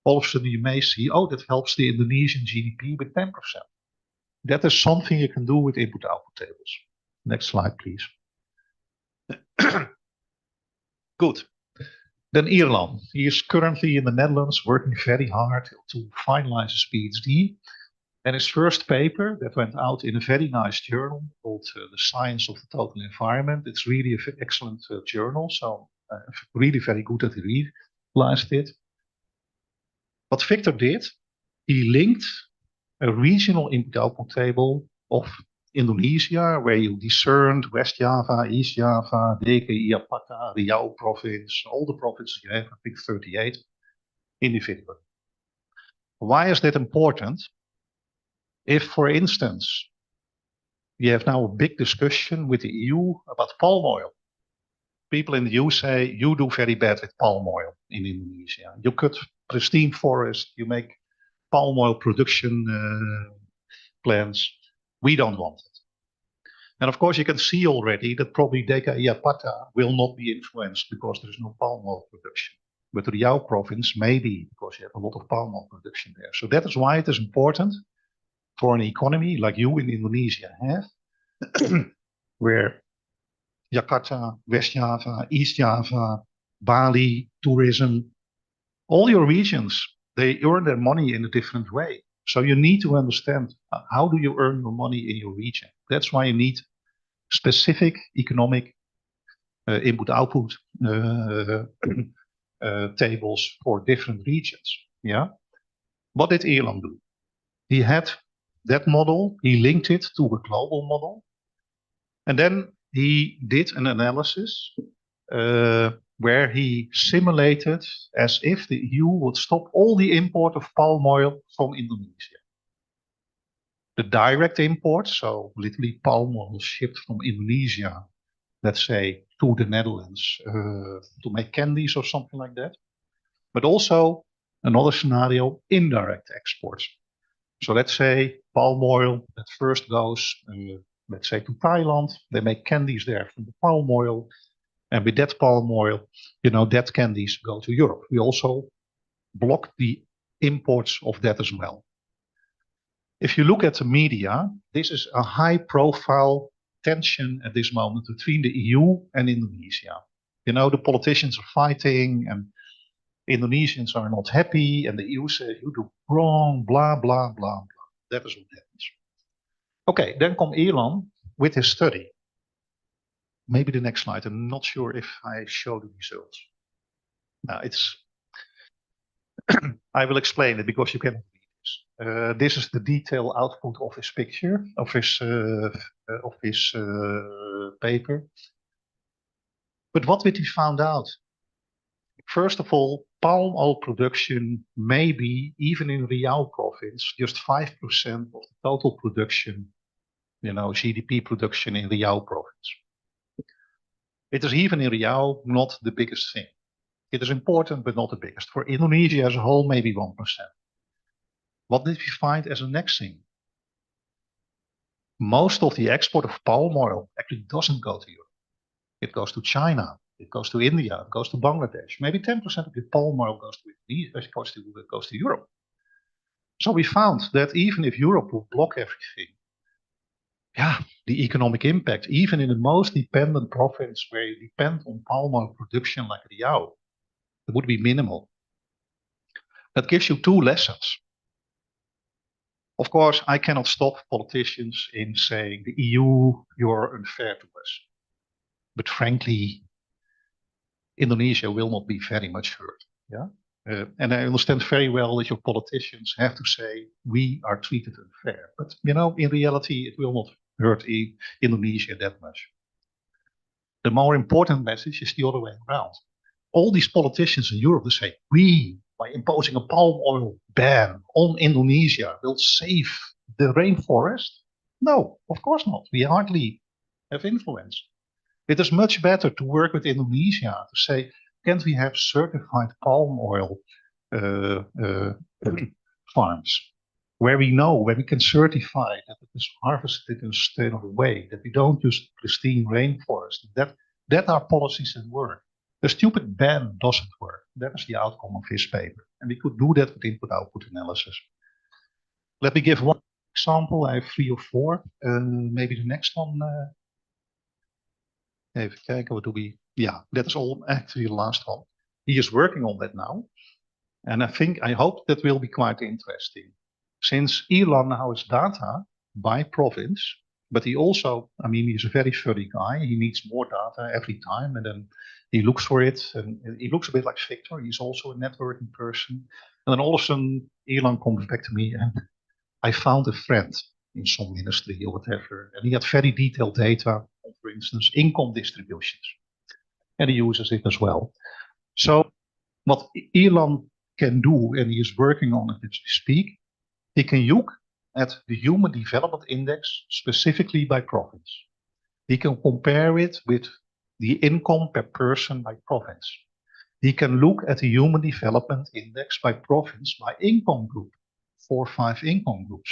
all of a sudden you may see, oh, that helps the Indonesian GDP with 10%. That is something you can do with input-output tables. Next slide, please. Good. Then Ireland. He is currently in the Netherlands working very hard to finalize his PhD. And his first paper that went out in a very nice journal called The Science of the Total Environment. It's really an excellent journal, so really very good that he realized it. What Victor did, he linked a regional input-output table of Indonesia, where you discerned West Java, East Java, DKI Jakarta, Riau province, all the provinces you have, I think 38 individually. Why is that important? If, for instance, you have now a big discussion with the EU about palm oil, people in the EU say, you do very bad with palm oil in Indonesia. You cut pristine forest, you make palm oil production plants. We don't want it. And of course, you can see already that probably DKI Jakarta will not be influenced because there is no palm oil production. But the Riau province maybe, because you have a lot of palm oil production there. So that is why it is important for an economy like you in Indonesia have, where Jakarta, West Java, East Java, Bali, tourism, all your regions, they earn their money in a different way. So you need to understand, how do you earn your money in your region? That's why you need specific economic input-output tables for different regions. Yeah. What did Ireland do? He had that model, he linked it to a global model, and then he did an analysis where he simulated as if the EU would stop all the import of palm oil from Indonesia. The direct import, so literally palm oil shipped from Indonesia, let's say, to the Netherlands to make candies or something like that. But also another scenario, indirect exports. So let's say palm oil that first goes, let's say, to Thailand. They make candies there from the palm oil. And with that palm oil, that candies go to Europe. We also block the imports of that as well. If you look at the media, this is a high-profile tension at this moment between the EU and Indonesia. The politicians are fighting, and Indonesians are not happy, and the EU says, you do wrong, blah, blah, blah, blah. That is what happens. Okay, then come Ireland with his study. Maybe the next slide. I'm not sure if I show the results. Now I will explain it because you can read this. This is the detailed output of his picture, of his paper. But what did he find out? First of all, palm oil production may be, even in Riau province, just 5% of the total production, GDP production in Riau province. It is even in Riau not the biggest thing. It is important, but not the biggest. For Indonesia as a whole, maybe 1%. What did we find as a next thing? Most of the export of palm oil actually doesn't go to Europe. It goes to China. It goes to India, it goes to Bangladesh. Maybe 10% of the palm oil goes to Indonesia, goes to Europe. So we found that even if Europe would block everything, the economic impact, even in the most dependent province where you depend on palm oil production like Riau, it would be minimal. That gives you two lessons. Of course, I cannot stop politicians in saying the EU, you're unfair to us. But frankly, Indonesia will not be very much hurt. Yeah, and I understand very well that your politicians have to say we are treated unfair. But in reality, it will not hurt Indonesia that much. The more important message is the other way around. All these politicians in Europe, they say, we, by imposing a palm oil ban on Indonesia, will save the rainforest. No, of course not. We hardly have influence. It is much better to work with Indonesia to say, can't we have certified palm oil farms where we can certify that it is harvested in a sustainable way, that we don't use pristine rainforest, that are policies that work. The stupid ban doesn't work. That is the outcome of his paper. And we could do that with input-output analysis. Let me give one example. I have 3 or 4. Maybe the next one. Even kijken, what do we... Yeah, that's all actually the last one. He is working on that now. And I hope that will be quite interesting. Since Elon now has data by province, but he also, he's a very funny guy. He needs more data every time, and then he looks for it. And he looks a bit like Victor. He's also a networking person. And then all of a sudden, Elon comes back to me, and I found a friend in some ministry or whatever. And he had very detailed data on, for instance, income distributions. And he uses it as well. So what Elon can do, and he is working on it as we speak, he can look at the Human Development Index specifically by province. He can compare it with the income per person by province. He can look at the Human Development Index by province by income group, 4 or 5 income groups.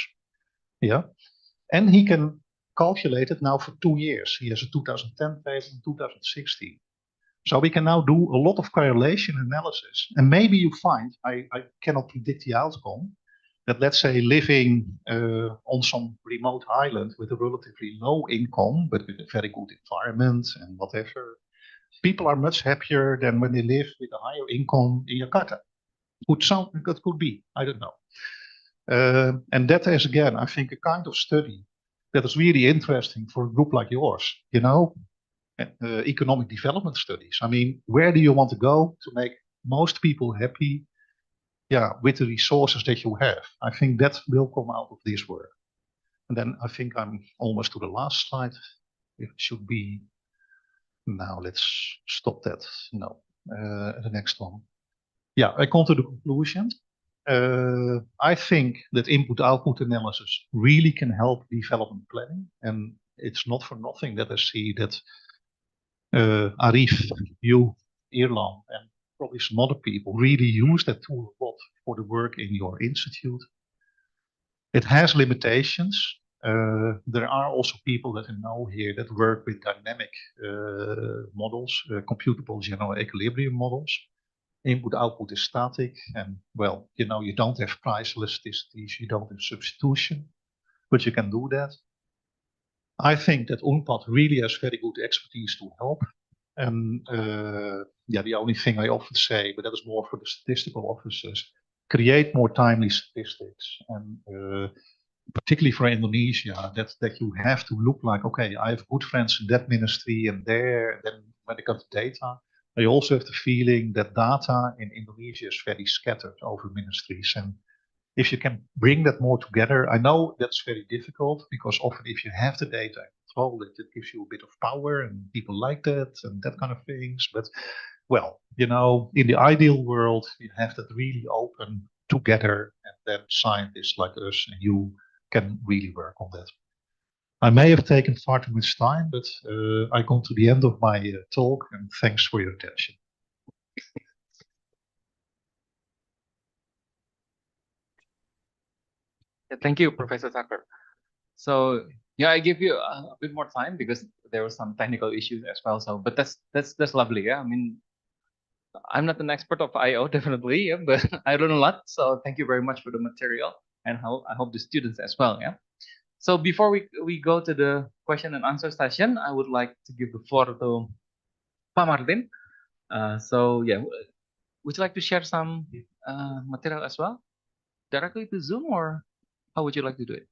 Yeah, and he can calculate it now for 2 years. He has a 2010 data and 2016. So we can now do a lot of correlation analysis. And maybe you find, I cannot predict the outcome, that let's say living on some remote island with a relatively low income, but with a very good environment and whatever, people are much happier than when they live with a higher income in Jakarta. That could be, I don't know. And that is, again, I think, a kind of study that is really interesting for a group like yours, economic development studies. Where do you want to go to make most people happy? Yeah, with the resources that you have. I think that will come out of this work. And then I think I'm almost to the last slide. It should be, now let's stop that. No, the next one. Yeah, I come to the conclusion. I think that input-output analysis really can help development planning. And it's not for nothing that I see that Arif, you, Irlan, and probably some other people really use that tool a lot for the work in your institute. It has limitations. There are also people that I know here that work with dynamic models, computable general equilibrium models. Input-output is static, and well, you don't have price elasticities, you don't have substitution, but you can do that. I think that UNPAD really has very good expertise to help. And the only thing I often say, but that is more for the statistical officers, create more timely statistics. And particularly for Indonesia, that you have to look like, okay, I have good friends in that ministry and there. And then when it comes to data, I also have the feeling that data in Indonesia is very scattered over ministries. And if you can bring that more together, I know that's very difficult because often if you have the data and control it, it gives you a bit of power and people like that and that kind of things. But well, in the ideal world, you have that really open together, and then scientists like us and you can really work on that. I may have taken far too much time, but I come to the end of my talk, and thanks for your attention. Thank you, Professor Tucker. So yeah, I give you a bit more time because there were some technical issues as well. So, but that's lovely. Yeah, I'm not an expert of IO, definitely, yeah, but I learned a lot. So thank you very much for the material. and I hope the students as well. Yeah. So before we go to the question and answer session, I would like to give the floor to Pak Martin. So yeah, would you like to share some material as well, directly to Zoom, or how would you like to do it?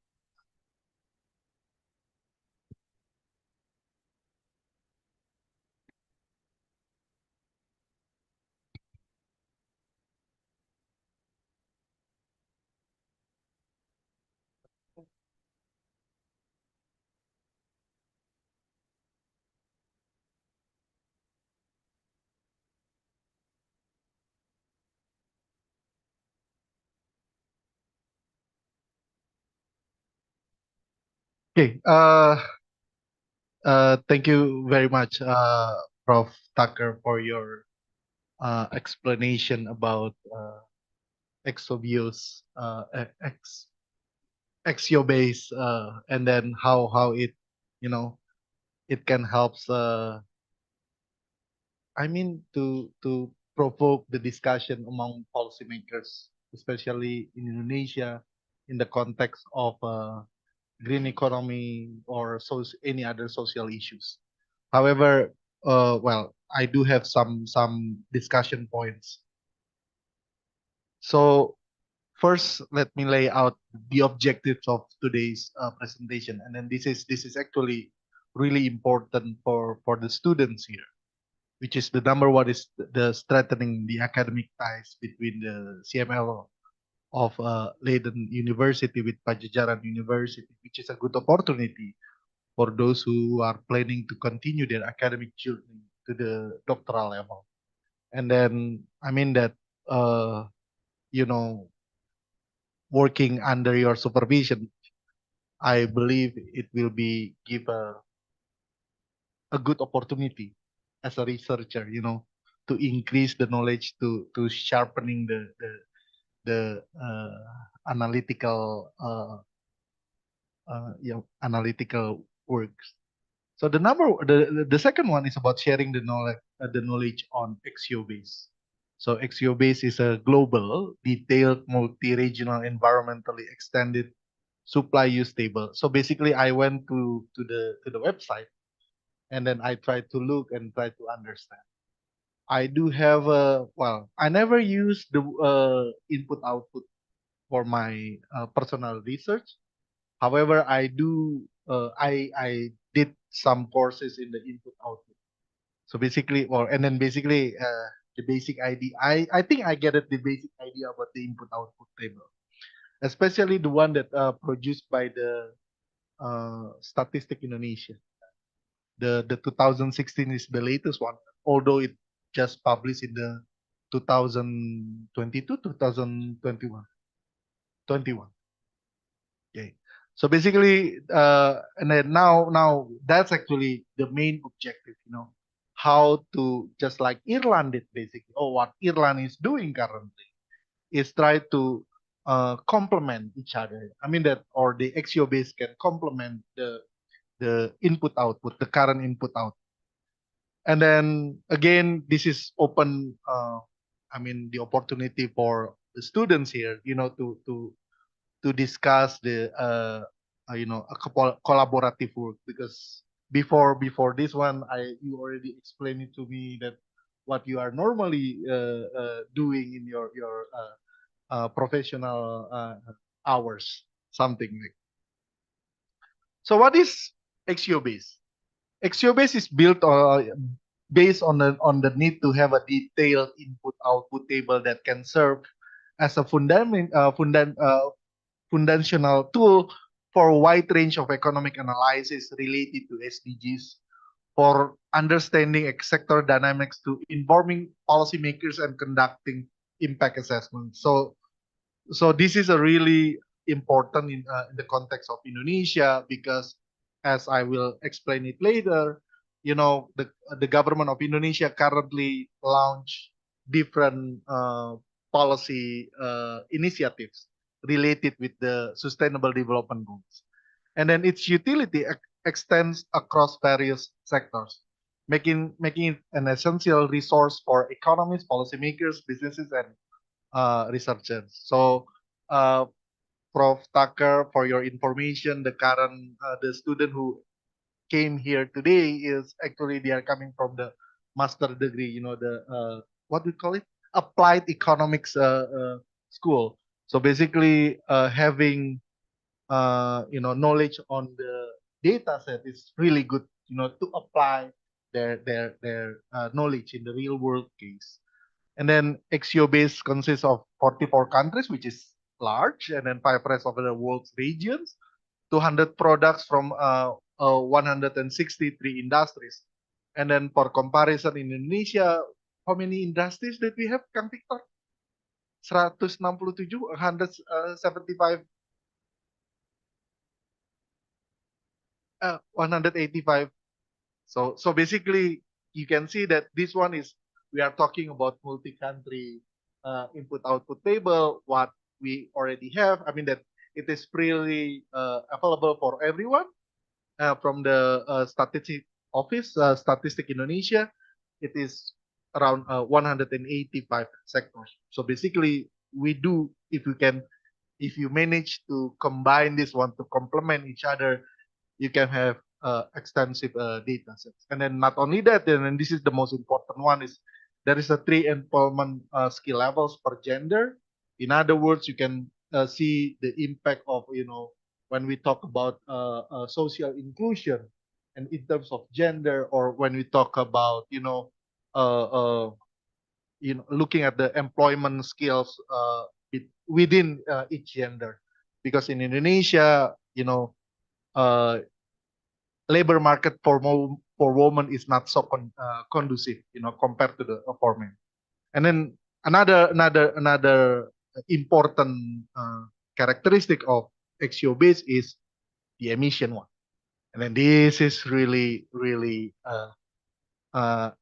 Okay. Thank you very much, Prof. Tucker, for your explanation about Exobios, Exiobase, and then how it, you know, it can helps. I mean, to provoke the discussion among policymakers, especially in Indonesia, in the context of green economy or any other social issues. However, well, I do have some discussion points. So first, let me lay out the objectives of today's presentation, and then this is actually really important for the students here, which is the number one is the strengthening the academic ties between the CML of Leiden University with Padjadjaran University, which is a good opportunity for those who are planning to continue their academic journey to the doctoral level. And then, I mean that, you know, working under your supervision, I believe it will be give a good opportunity as a researcher, you know, to increase the knowledge, to sharpening the analytical analytical works. So the second one is about sharing the knowledge on Exiobase. So Exiobase is a global, detailed, multi-regional, environmentally extended supply use table. So basically, I went to the website, and then I tried to look and try to understand. I do have well, I never use the input output for my personal research. However, I did some courses in the input output. So basically, and then basically the basic idea. I think I get it, the basic idea about the input output table, especially the one that produced by the Statistic Indonesia. The 2016 is the latest one, although it just published in the 2022, 2021, 21. Okay. So basically, and then now that's actually the main objective, you know, how to, just like Ireland did basically, or what Ireland is doing currently, is try to complement each other. I mean that, or the Exiobase can complement the input output, the current input output. And then again, this is open. I mean, the opportunity for the students here, you know, to discuss the you know, a collaborative work, because before this one, you already explained it to me that what you are normally doing in your professional hours, something like. So what is Exiobase? Exiobase is built based on the need to have a detailed input output table that can serve as a foundational tool for a wide range of economic analysis related to SDGs, for understanding sector dynamics, to informing policymakers and conducting impact assessments. So this is a really important in the context of Indonesia, because as I will explain it later, you know, the government of Indonesia currently launch different policy initiatives related with the sustainable development goals, and then its utility extends across various sectors, making it an essential resource for economists, policymakers, businesses, and researchers. So Prof. Tucker, for your information. The current the student who came here today is actually they are coming from the master degree. You know, the what do you call it? Applied economics school. So basically, having knowledge on the data set is really good. You know, to apply their knowledge in the real world case. And then Exiobase consists of 44 countries, which is large, and then 5 rest of the world's regions, 200 products from 163 industries. And then for comparison in Indonesia, how many industries that we have, Kang Victor? 167, 175, 185. So basically, you can see that this one is, we are talking about multi-country input-output table, what we already have. I mean that it is freely available for everyone from the statistic office, Statistic Indonesia. It is around 185 sectors. So basically, we do, if you manage to combine this one to complement each other, you can have extensive data sets. And then not only that, and this is the most important one, is there is a 3 employment skill levels per gender. In other words, you can see the impact of, when we talk about social inclusion, and in terms of gender, or when we talk about, looking at the employment skills within each gender. Because in Indonesia, labor market for women is not so conducive, compared to the for men. And then another important characteristic of Exiobase is the emission one. And then this is really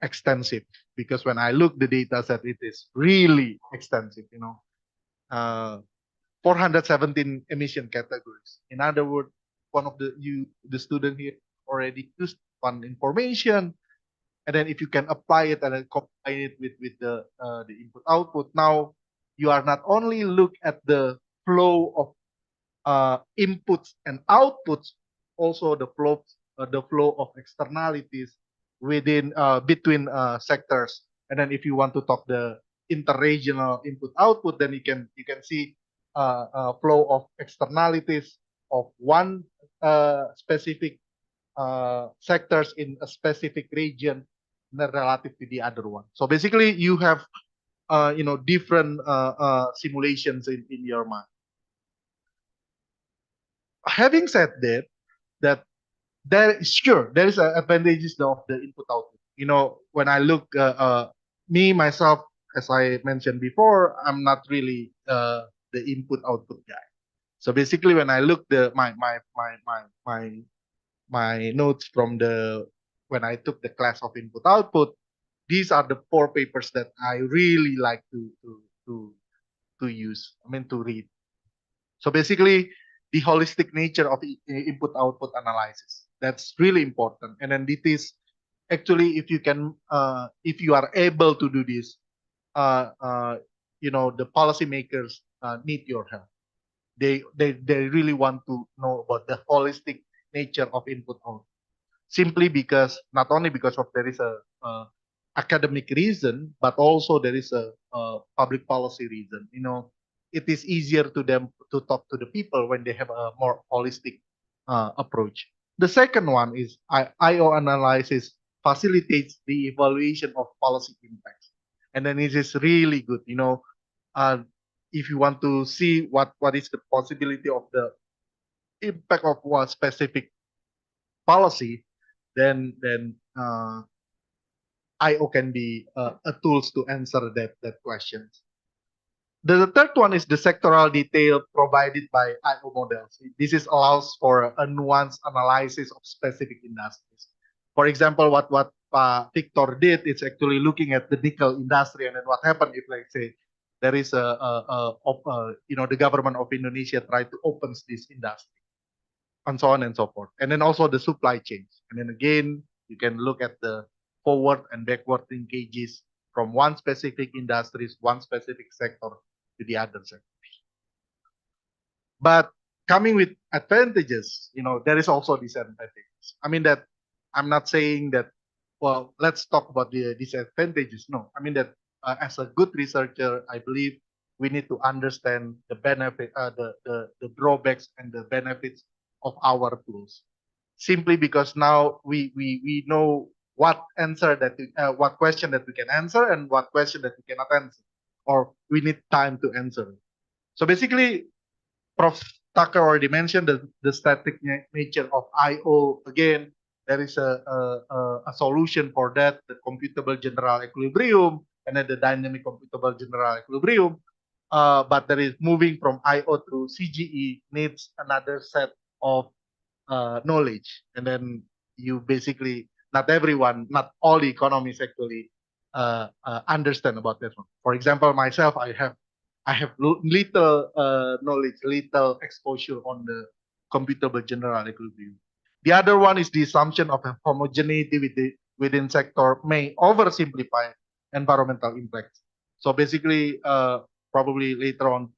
extensive, because when I look the data set, it is really extensive. 417 emission categories. In other words, one of the student here already used one information, and then if you can apply it and then combine it with the input output, now you are not only look at the flow of inputs and outputs, also the flow of externalities within between sectors. And then if you want to talk the interregional input output, then you can see flow of externalities of one specific sectors in a specific region relative to the other one. So basically, you have different simulations in your mind. Having said that there is advantages of the input output. When I look me myself, as I mentioned before, I'm not really the input output guy. So basically, when I look my notes from when I took the class of input output, these are the 4 papers that I really like to use. To read. So basically, the holistic nature of input output analysis, that's really important. And then it is actually, if you are able to do this, the policymakers need your help. They really want to know about the holistic nature of input output. Simply because, not only because of there is a academic reason, but also there is a public policy reason. It is easier to them to talk to the people when they have a more holistic approach. The second one is IO analysis facilitates the evaluation of policy impacts, and then it is really good. If you want to see what is the possibility of the impact of one specific policy, then IO can be a tools to answer that questions. The third one is the sectoral detail provided by IO models. This allows for a nuanced analysis of specific industries. For example, what Victor did is actually looking at the nickel industry, and then what happened if, like, say, there is the government of Indonesia tried to open this industry, and so on and so forth. And then also the supply chains. And then again, you can look at the forward and backward linkages from one specific industries, one specific sector to the other sectors. But coming with advantages, there is also disadvantages. I mean that I'm not saying that, well, let's talk about the disadvantages. No, I mean that as a good researcher, I believe we need to understand the benefit, the drawbacks and the benefits of our tools. Simply because now we know what what question that we can answer and what question that we cannot answer, or we need time to answer. So basically, Prof. Tucker already mentioned the static nature of I/O. Again, there is a solution for that, the computable general equilibrium, and then the dynamic computable general equilibrium. But there is moving from I/O to CGE needs another set of knowledge, and then you basically, not everyone, not all the economists actually understand about that one. For example, myself, I have little knowledge, little exposure on the computable general equilibrium. The other one is the assumption of a homogeneity within sector may oversimplify environmental impacts. So basically, probably later on,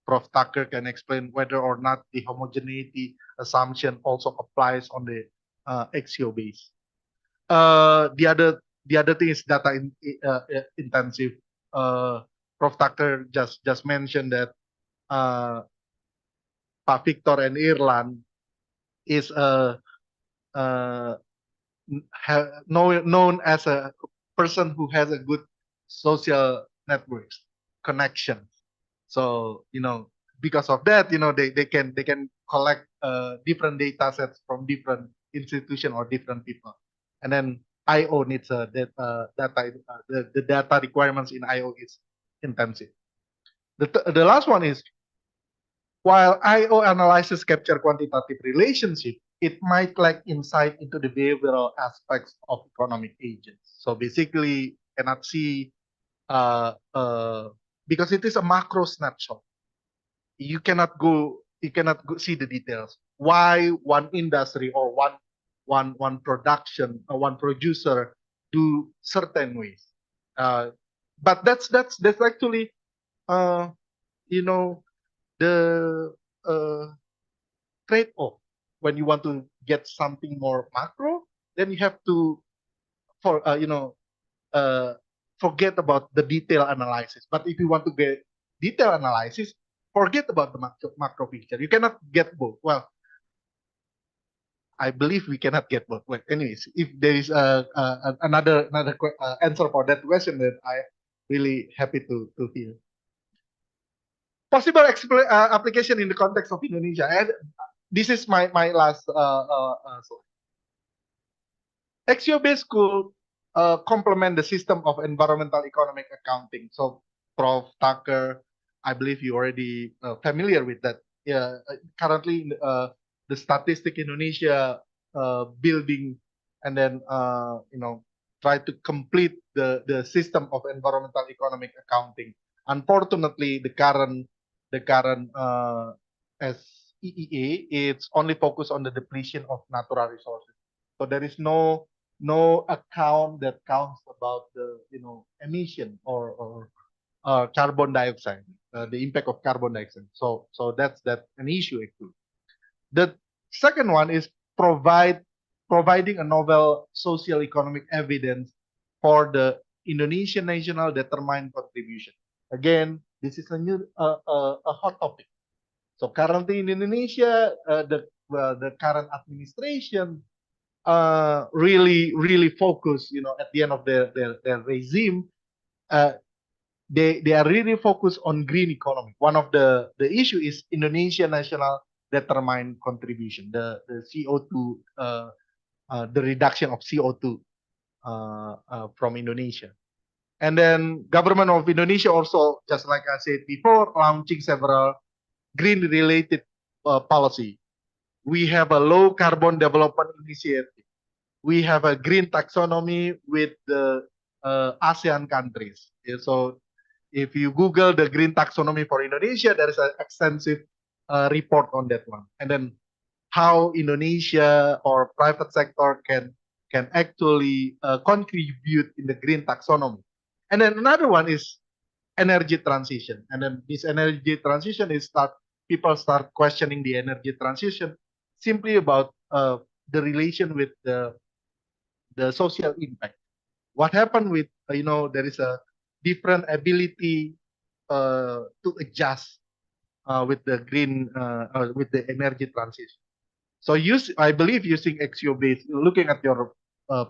Prof. Tucker can explain whether or not the homogeneity assumption also applies on the Exiobase. The other thing is data intensive. Prof. Tucker just mentioned that Pak Victor and Ireland is known as a person who has a good social networks connections. So because of that, they can collect different data sets from different institution or different people, and then IO needs data. The data requirements in IO is intensive. The last one is, while IO analysis capture quantitative relationship, it might lack insight into the behavioral aspects of economic agents. So basically, cannot see because it is a macro snapshot. You cannot go see the details. Why one industry or one production or one producer do certain ways. But that's actually the trade-off. When you want to get something more macro, then you have to forget about the detail analysis. But if you want to get detail analysis, forget about the macro picture. You cannot get both. Well, I believe we cannot get both. Well, anyways, if there is another answer for that question, then I really happy to hear. Possible application in the context of Indonesia, and this is my last slide. Exiobase could complement the system of environmental economic accounting. So, Prof. Tucker, I believe you already familiar with that. Yeah, currently the Statistic Indonesia building, and then try to complete the system of environmental economic accounting. Unfortunately, the current SEEA, it's only focused on the depletion of natural resources. So there is no account that counts about the emission or carbon dioxide, the impact of carbon dioxide. So that's an issue actually. The second one is providing a novel social economic evidence for the Indonesian national determined contribution. Again, this is a new a hot topic. So currently in Indonesia, the current administration really focus, at the end of their regime, they are really focused on green economy. One of the issue is Indonesia national determined contribution, the CO2, the reduction of CO2 from Indonesia. And then government of Indonesia also, just like I said before, launching several green related policy. We have a low carbon development initiative. We have a green taxonomy with the ASEAN countries. Yeah, so if you Google the green taxonomy for Indonesia, there is an extensive report on that one. And then how Indonesia or private sector can actually contribute in the green taxonomy. And then another one is energy transition. And then this energy transition is start people start questioning the energy transition, simply about the relation with the social impact. What happened with there is a different ability to adjust with the with the energy transition. So I believe using Exiobase, looking at your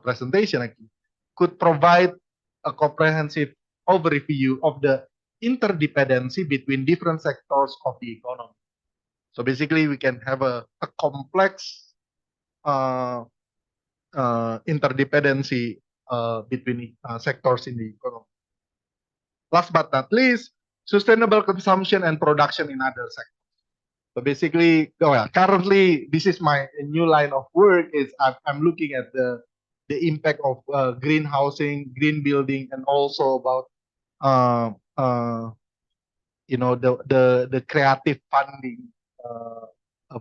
presentation, actually, could provide a comprehensive overview of the interdependency between different sectors of the economy. So basically, we can have a complex interdependency between sectors in the economy. Last but not least, sustainable consumption and production in other sectors. So basically, currently, this is my new line of work. Is I'm looking at the impact of green housing, green building, and also about the creative funding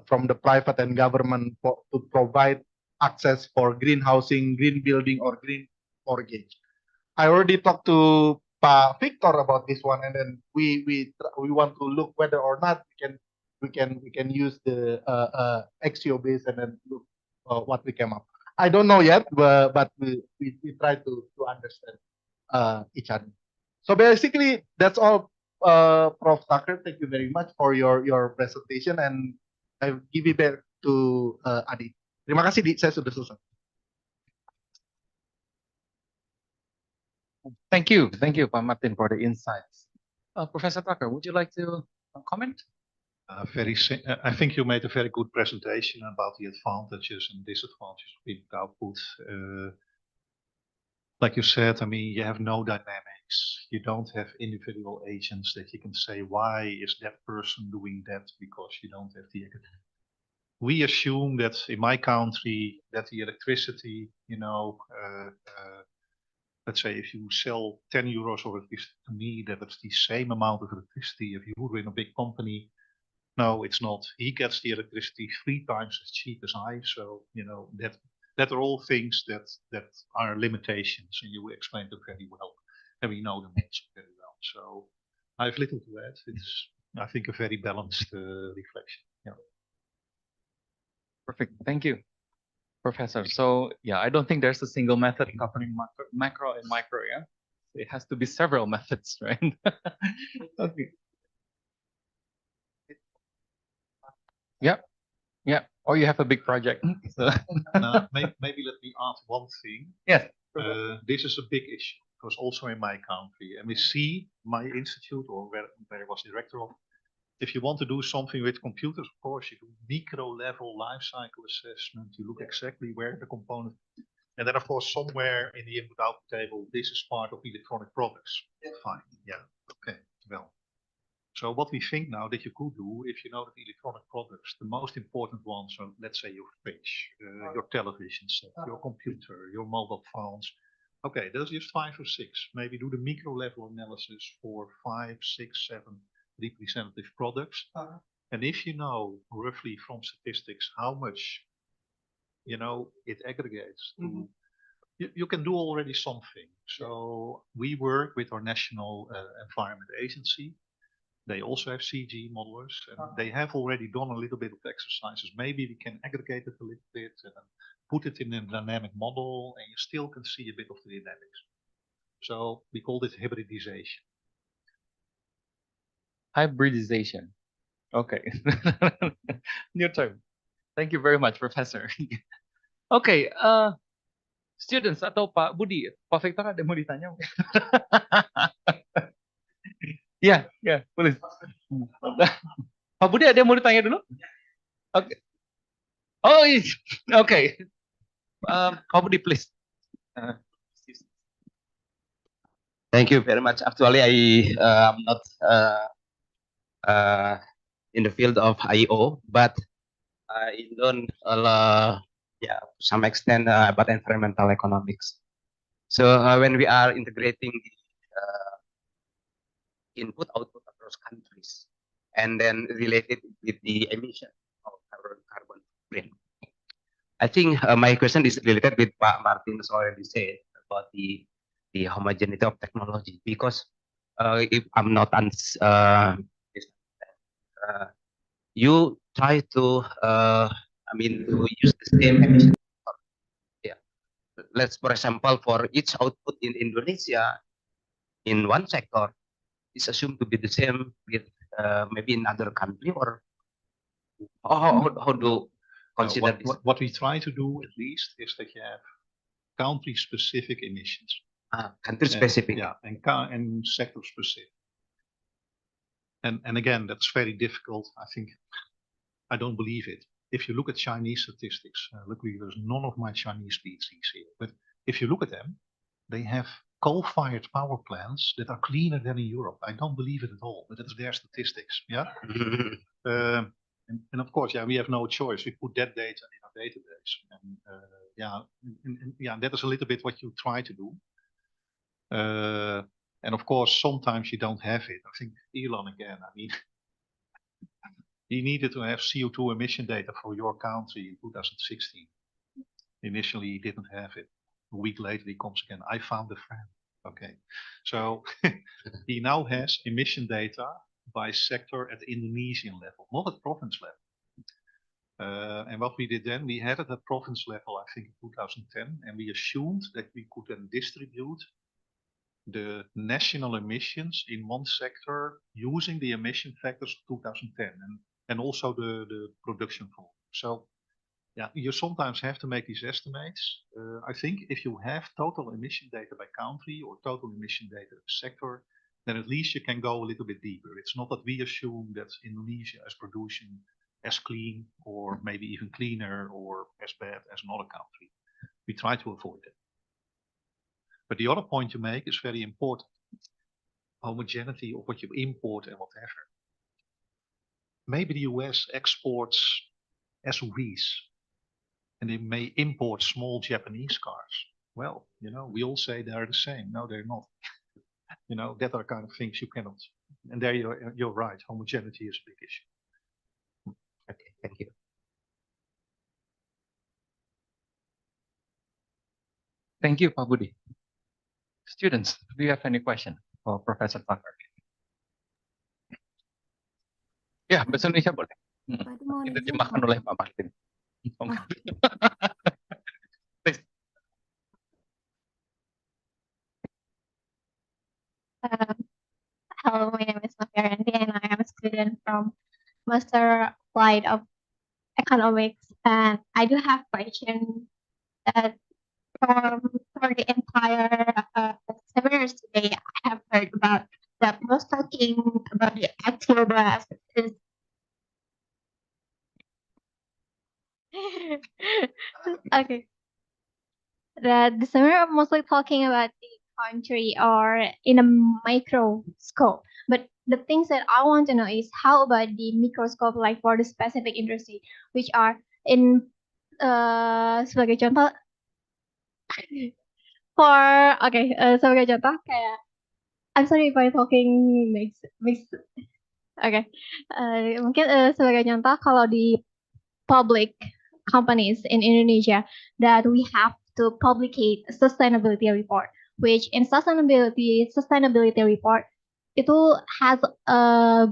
from the private and government to provide access for green housing, green building, or green mortgage. I already talked to Pak Victor about this one, and then we want to look whether or not we can use the Exiobase and then look what we came up. I don't know yet, but we try to understand each other. So basically, that's all, Prof. Tucker. Thank you very much for your presentation, and I give it back to Adi. Terima kasih, Di. Saya sudah selesai. Thank you, Pak Martin, for the insights. Professor Tucker, would you like to comment? I think you made a very good presentation about the advantages and disadvantages of input output. Like you said, I mean, you have no dynamics. You don't have individual agents that you can say, why is that person doing that? Because you don't have the. We assume that in my country, that the electricity, let's say if you sell 10 euros of electricity to me, that it's the same amount of electricity if you were in a big company. No, it's not. He gets the electricity 3 times as cheap as I. So, that are all things that are limitations, and you explained them very well. And we know them also very well. So I have little to add. It's, I think, a very balanced reflection. Yeah. Perfect. Thank you, Professor. So yeah, I don't think there's a single method covering macro and micro. Yeah, it has to be several methods, right? Okay. Yeah. Or you have a big project. So. Maybe let me add one thing. Yes. This is a big issue because also in my country, and we see my institute or where I was director of. If you want to do something with computers, of course, you do micro level life cycle assessment. You look exactly where the component, and then of course somewhere in the input output table, this is part of electronic products. Yeah. Fine. Yeah. Okay. Well. So what we think now that you could do, if you know that electronic products, the most important ones are, let's say, your fridge, your television set, your computer, your mobile phones. Okay, there's just 5 or 6. Maybe do the micro level analysis for 5, 6, 7 representative products. And if you know roughly from statistics how much, it aggregates to, you can do already something. So we work with our National Environment Agency. They also have CG modelers, and they have already done a little bit of exercises. Maybe we can aggregate it a little bit and put it in a dynamic model, and you still can see a bit of the dynamics. So we call it hybridization. Hybridization. Okay. New term. Thank you very much, Professor. Okay, students atau Pak Budi, Pak Victor ada mau ditanya? Ya, boleh. Pak Budi ada yang mau ditanya dulu? Oke. Oh, oke. Pak Budi, please. Thank you very much. Actually, I am not in the field of IO, but I learn to some extent about environmental economics. So when we are integrating the input output across countries and then related with the emission of carbon footprint, I think my question is related with Pak Martin's already said about the homogeneity of technology, because if I'm not you try to, to use the same emission. Yeah. Let's, for example, for each output in Indonesia, in one sector, is assumed to be the same with maybe in other country, or how do consider this? What we try to do at least is that you have country-specific emissions. Country specific. And sector-specific. And again, that's very difficult. I think I don't believe it. If you look at Chinese statistics, luckily there's none of my Chinese PhDs here, but if you look at them, they have coal-fired power plants that are cleaner than in Europe. I don't believe it at all, but that's their statistics. Yeah. And of course, we have no choice. We put that data in our database, and that is a little bit what you try to do. And of course, sometimes you don't have it. I think Elon again. I mean, he needed to have CO2 emission data for your country in 2016. Initially, he didn't have it. A week later, he comes again. I found a friend. Okay, so he now has emission data by sector at Indonesian level, not at province level. And what we did then, we had it at province level, I think in 2010, and we assumed that we could then distribute the national emissions in one sector using the emission factors of 2010 and also the production volume. So you sometimes have to make these estimates. I think if you have total emission data by country or total emission data by sector, then at least you can go a little bit deeper. It's not that we assume that Indonesia is producing as clean or maybe even cleaner or as bad as another country. We try to avoid it. But the other point you make is very important. Homogeneity of what you import and whatever. Maybe the US exports SUVs and they may import small Japanese cars. Well, we all say they're the same. No, they're not. That are kind of things you cannot. And there you're right. Homogeneity is a big issue. Okay, thank you. Thank you, Pak Budi. Students, do you have any question for Professor Tucker? Ya, bahasa Indonesia boleh. Itu dimakan oleh Pak Martin. Please. Hello, my name is Novia Randy and I am a student from Master Applied of Economics, and I do have question that for the entire seminars today, I have heard about that most talking about the Exiobase is okay. The seminar mostly talking about the country or in a microscope, but the things that I want to know is how about the microscope, like for the specific industry, which are in sebagai contoh sebagai contoh kayak I'm sorry if I'm talking mix mungkin sebagai contoh kalau di public companies in Indonesia that we have to publicate a sustainability report, which in sustainability report itu has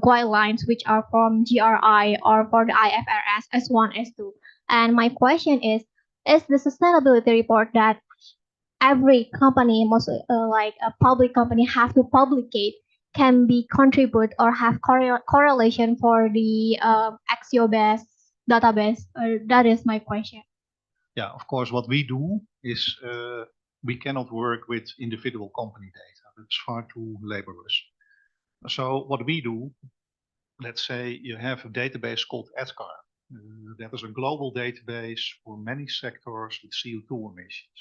guidelines which are from GRI or for the IFRS S1 S2. And my question is the sustainability report that every company, mostly like a public company, have to publicate can be contribute or have correlation for the Exiobase database? That is my question. Yeah, of course, what we do is we cannot work with individual company data. It's far too laborious. So what we do, let's say you have a database called EDGAR. That is a global database for many sectors with CO2 emissions.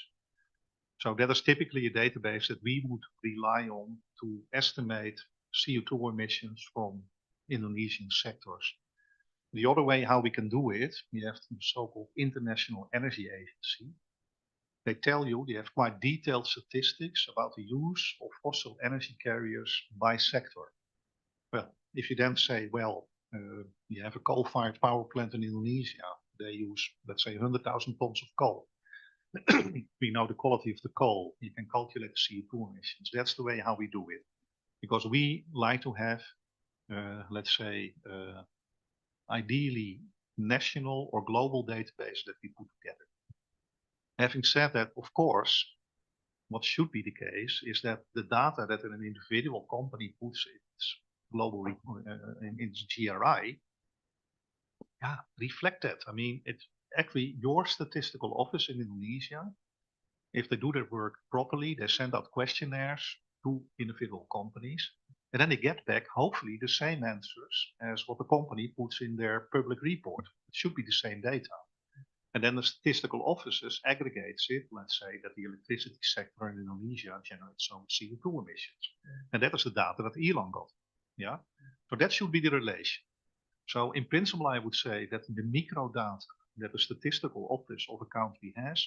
So that is typically a database that we would rely on to estimate CO2 emissions from Indonesian sectors. The other way how we can do it, we have the so-called International Energy Agency. They tell you, they have quite detailed statistics about the use of fossil energy carriers by sector. Well, if you then say, well, you have a coal-fired power plant in Indonesia, they use, let's say, 100,000 tons of coal. We know the quality of the coal, you can calculate the CO2 emissions. That's the way how we do it. Because we like to have, let's say, ideally national or global database that we put together. Having said that, of course, what should be the case is that the data that an individual company puts in its global in its GRI, reflect that. I mean, it's actually your statistical office in Indonesia. If they do their work properly, they send out questionnaires to individual companies, and then they get back, hopefully, the same answers as what the company puts in their public report. It should be the same data. And then the statistical offices aggregates it, let's say that the electricity sector in Indonesia generates some CO2 emissions. And that is the data that Elon got. Yeah. So that should be the relation. So in principle, I would say that the micro data that the statistical office of a country has,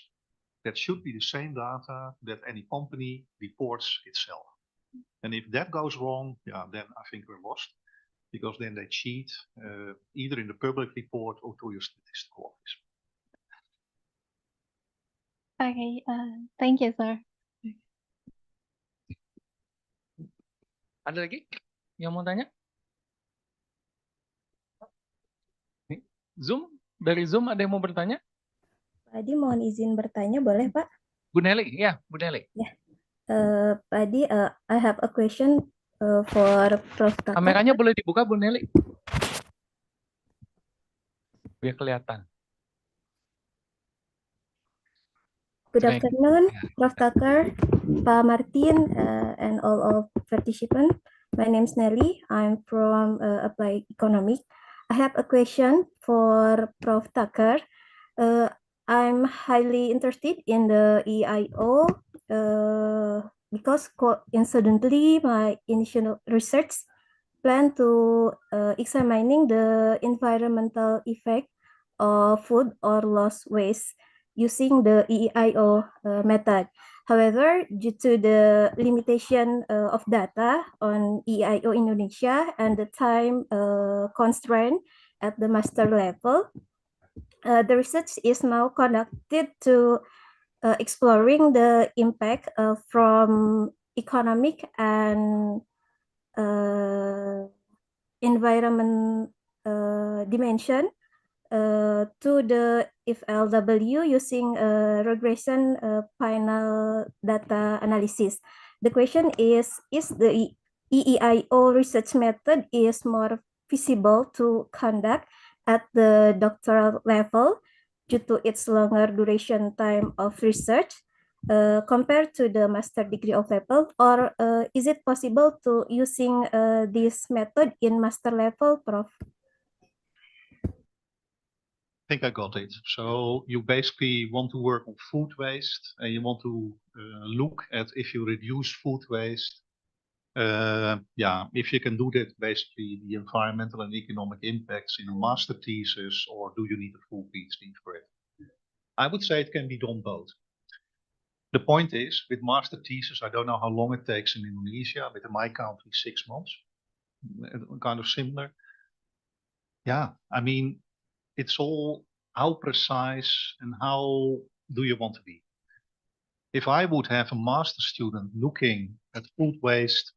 that should be the same data that any company reports itself. And if that goes wrong, then I think we're lost, because then they cheat either in the public report or to your statistical office. Okay, thank you, sir. Ada lagi yang mau tanya? Nih, Zoom, dari Zoom ada yang mau bertanya? Pak Adi, mohon izin bertanya, boleh Pak? Bu Nelly, ya, Bu Nelly. Ya, Pak Adi, I have a question for Prof. Taka. Kameranya boleh dibuka, Bu Nelly? Biar kelihatan. Good afternoon, Prof. Tucker, Pak Martin, and all of participants. My name is Nelly. I'm from Applied Economy. I have a question for Prof. Tucker. I'm highly interested in the EIO because coincidentally my initial research plan to examining the environmental effect of food or lost waste using the EIO method. However, due to the limitation of data on EIO Indonesia and the time constraint at the master level, the research is now conducted to exploring the impact from economic and environment dimension to the FLW using regression final data analysis. The question is the EIO research method is more feasible to conduct at the doctoral level due to its longer duration time of research compared to the master degree of level, or is it possible to using this method in master level, Prof? I think I got it. So you basically want to work on food waste, and you want to look at if you reduce food waste, if you can do that, basically the environmental and economic impacts in a master thesis, or do you need a full PhD for it? I would say it can be done both. The point is, with master thesis, I don't know how long it takes in Indonesia, but in my country, 6 months, kind of similar. Yeah, I mean, it's all how precise and how do you want to be. If I would have a master student looking at food waste,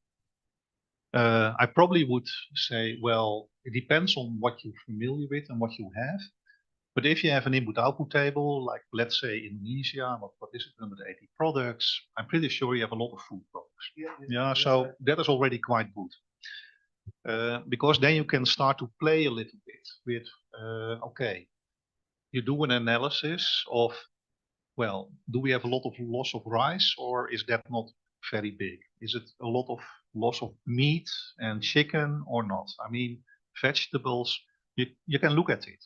I probably would say, well, it depends on what you're familiar with and what you have. But if you have an input-output table, like let's say Indonesia, what is it, 180 products, I'm pretty sure you have a lot of food products. Yeah, so that is already quite good. Because then you can start to play a little bit with, okay, you do an analysis of, well, do we have a lot of loss of rice, or is that not very big? Is it a lot of loss of meat and chicken or not? I mean, vegetables, you can look at it.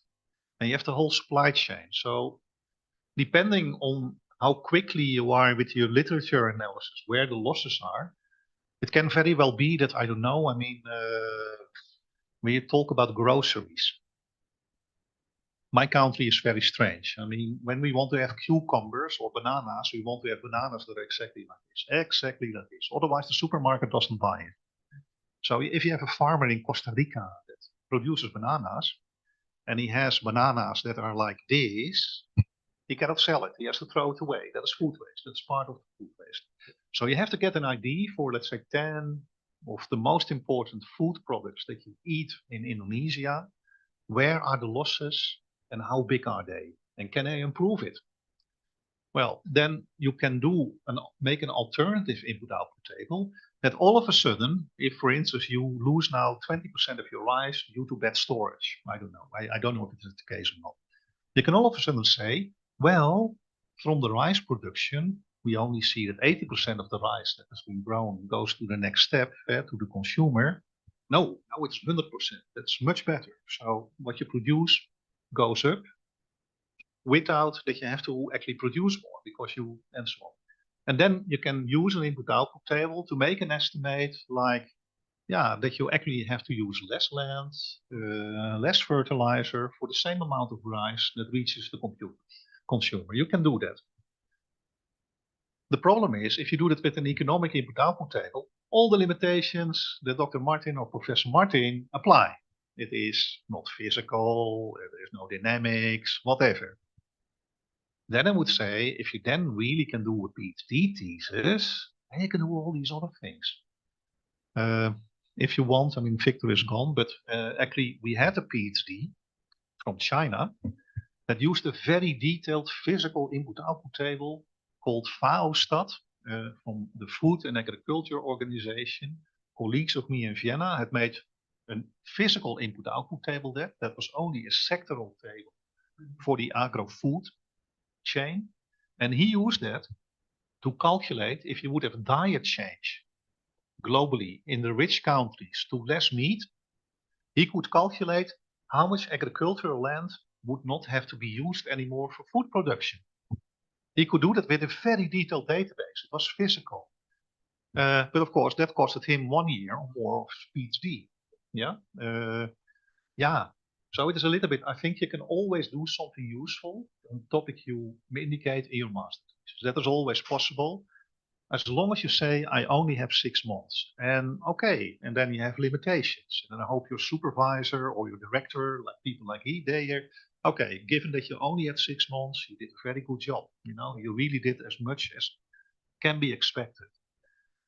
And you have the whole supply chain. So depending on how quickly you are with your literature analysis, where the losses are, it can very well be that, I don't know, I mean, when you talk about groceries, my country is very strange. I mean, when we want to have cucumbers or bananas, we want to have bananas that are exactly like this. Exactly like this. Otherwise, the supermarket doesn't buy it. So if you have a farmer in Costa Rica that produces bananas, and he has bananas that are like this, he cannot sell it. He has to throw it away. That is food waste. That's part of the food waste. So you have to get an idea for, let's say, 10 of the most important food products that you eat in Indonesia. Where are the losses and how big are they? And can I improve it? Well, then you can make an alternative input-output table that all of a sudden, if for instance you lose now 20% of your rice due to bad storage, I don't know, I don't know if it's the case or not. You can all of a sudden say, well, from the rice production, we only see that 80% of the rice that has been grown goes to the next step, to the consumer. No, now it's 100%. That's much better. So what you produce goes up, without that you have to actually produce more because you and so on. And then you can use an input-output table to make an estimate like, yeah, that you actually have to use less land, less fertilizer for the same amount of rice that reaches the consumer. You can do that. The problem is, if you do that with an economic input-output table, all the limitations that Dr. Martin or Professor Martin apply. It is not physical, there is no dynamics, whatever. Then I would say, if you then really can do a PhD thesis, then you can do all these other things. If you want, I mean, Victor is gone, but actually we had a PhD from China that used a very detailed physical input-output table called FAOSTAT from the Food and Agriculture Organization. Colleagues of me in Vienna had made a physical input-output table there that was only a sectoral table for the agro-food chain, and he used that to calculate if you would have diet change globally in the rich countries to less meat, he could calculate how much agricultural land would not have to be used anymore for food production. He could do that with a very detailed database. It was physical. But of course, that costed him 1 year or more of PhD. Yeah. So it is a little bit, I think you can always do something useful on the topic you indicate in your master thesis. That is always possible, as long as you say, I only have 6 months. And okay, and then you have limitations. And I hope your supervisor or your director, like people like he, they are, okay, given that you only had 6 months, you did a very good job. You know, you really did as much as can be expected.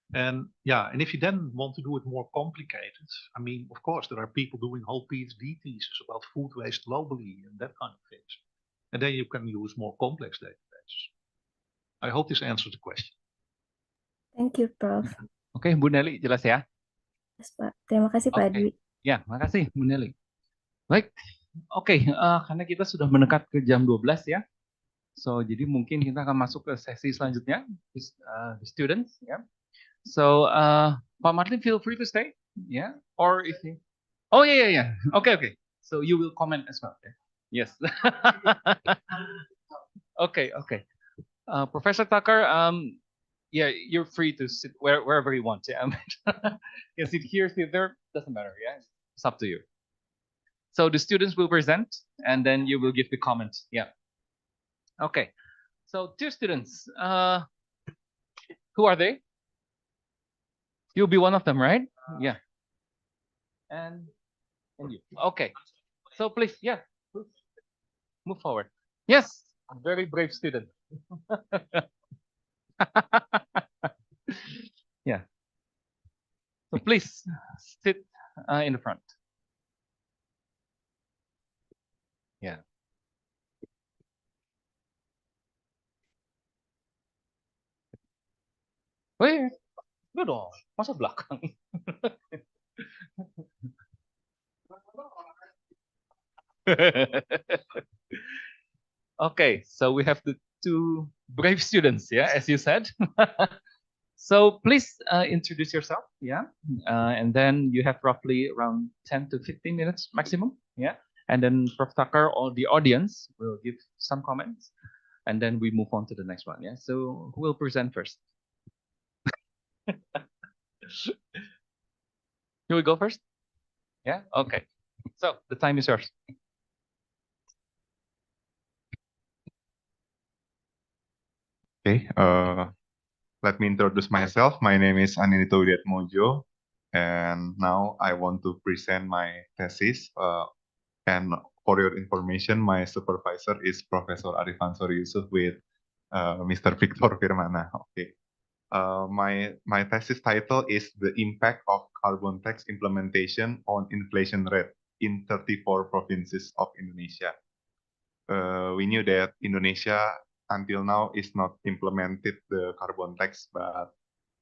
And yeah, and if you then want to do it more complicated, I mean, of course, there are people doing whole PhD theses about food waste globally and that kind of things. And then you can use more complex databases. I hope this answers the question. Thank you, Prof. Oke, Bu Nelly, jelas ya? Yes, Pak. Terima kasih, Pak Adi. Ya, makasih Bu Nelly. Baik, oke, karena kita sudah mendekat ke jam 12 ya. So, jadi mungkin kita akan masuk ke sesi selanjutnya, the students, ya. So, Pak Martin, feel free to stay, yeah. Or if you, oh yeah. Okay. So you will comment as well. Okay? Yes. Okay. Professor Tucker, yeah, you're free to sit wherever you want. Yeah, you can sit here, sit there, doesn't matter. Yeah, it's up to you. So the students will present, and then you will give the comment. Yeah. Okay. So, dear students, who are they? You'll be one of them, right? Yeah. And you. Okay. So please, yeah, please move forward. Yes, very brave student. Yeah. So please sit in the front. Yeah. Wait, lu dong, masa belakang? Okay, so we have the 2 brave students, yeah, as you said. So please introduce yourself, yeah, and then you have roughly around 10 to 15 minutes maximum, yeah, and then Prof. Tucker or the audience will give some comments, and then we move on to the next one, yeah. So who will present first? You will go first? Yeah, okay. So the time is yours. Okay, let me introduce myself. My name is Aninito Widiatmojo, and now I want to present my thesis. And for your information, my supervisor is Professor Arifan Sori Yusuf with Mr. Victor Firmana. Okay, my thesis title is The Impact of Carbon Tax Implementation on Inflation Rate in 34 provinces of Indonesia. We knew that Indonesia until now is not implemented the carbon tax, but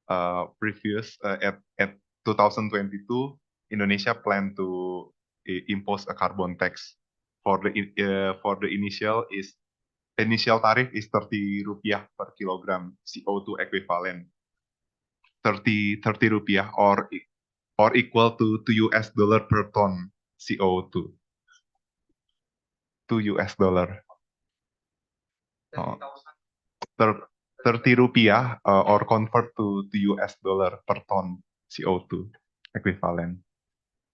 at 2022, Indonesia planned to impose a carbon tax. For the initial tariff is 30 rupiah per kilogram CO2 equivalent. 30 rupiah or equal to $2 per ton CO2. $2. 30 rupiah or convert to $2 per ton CO2 equivalent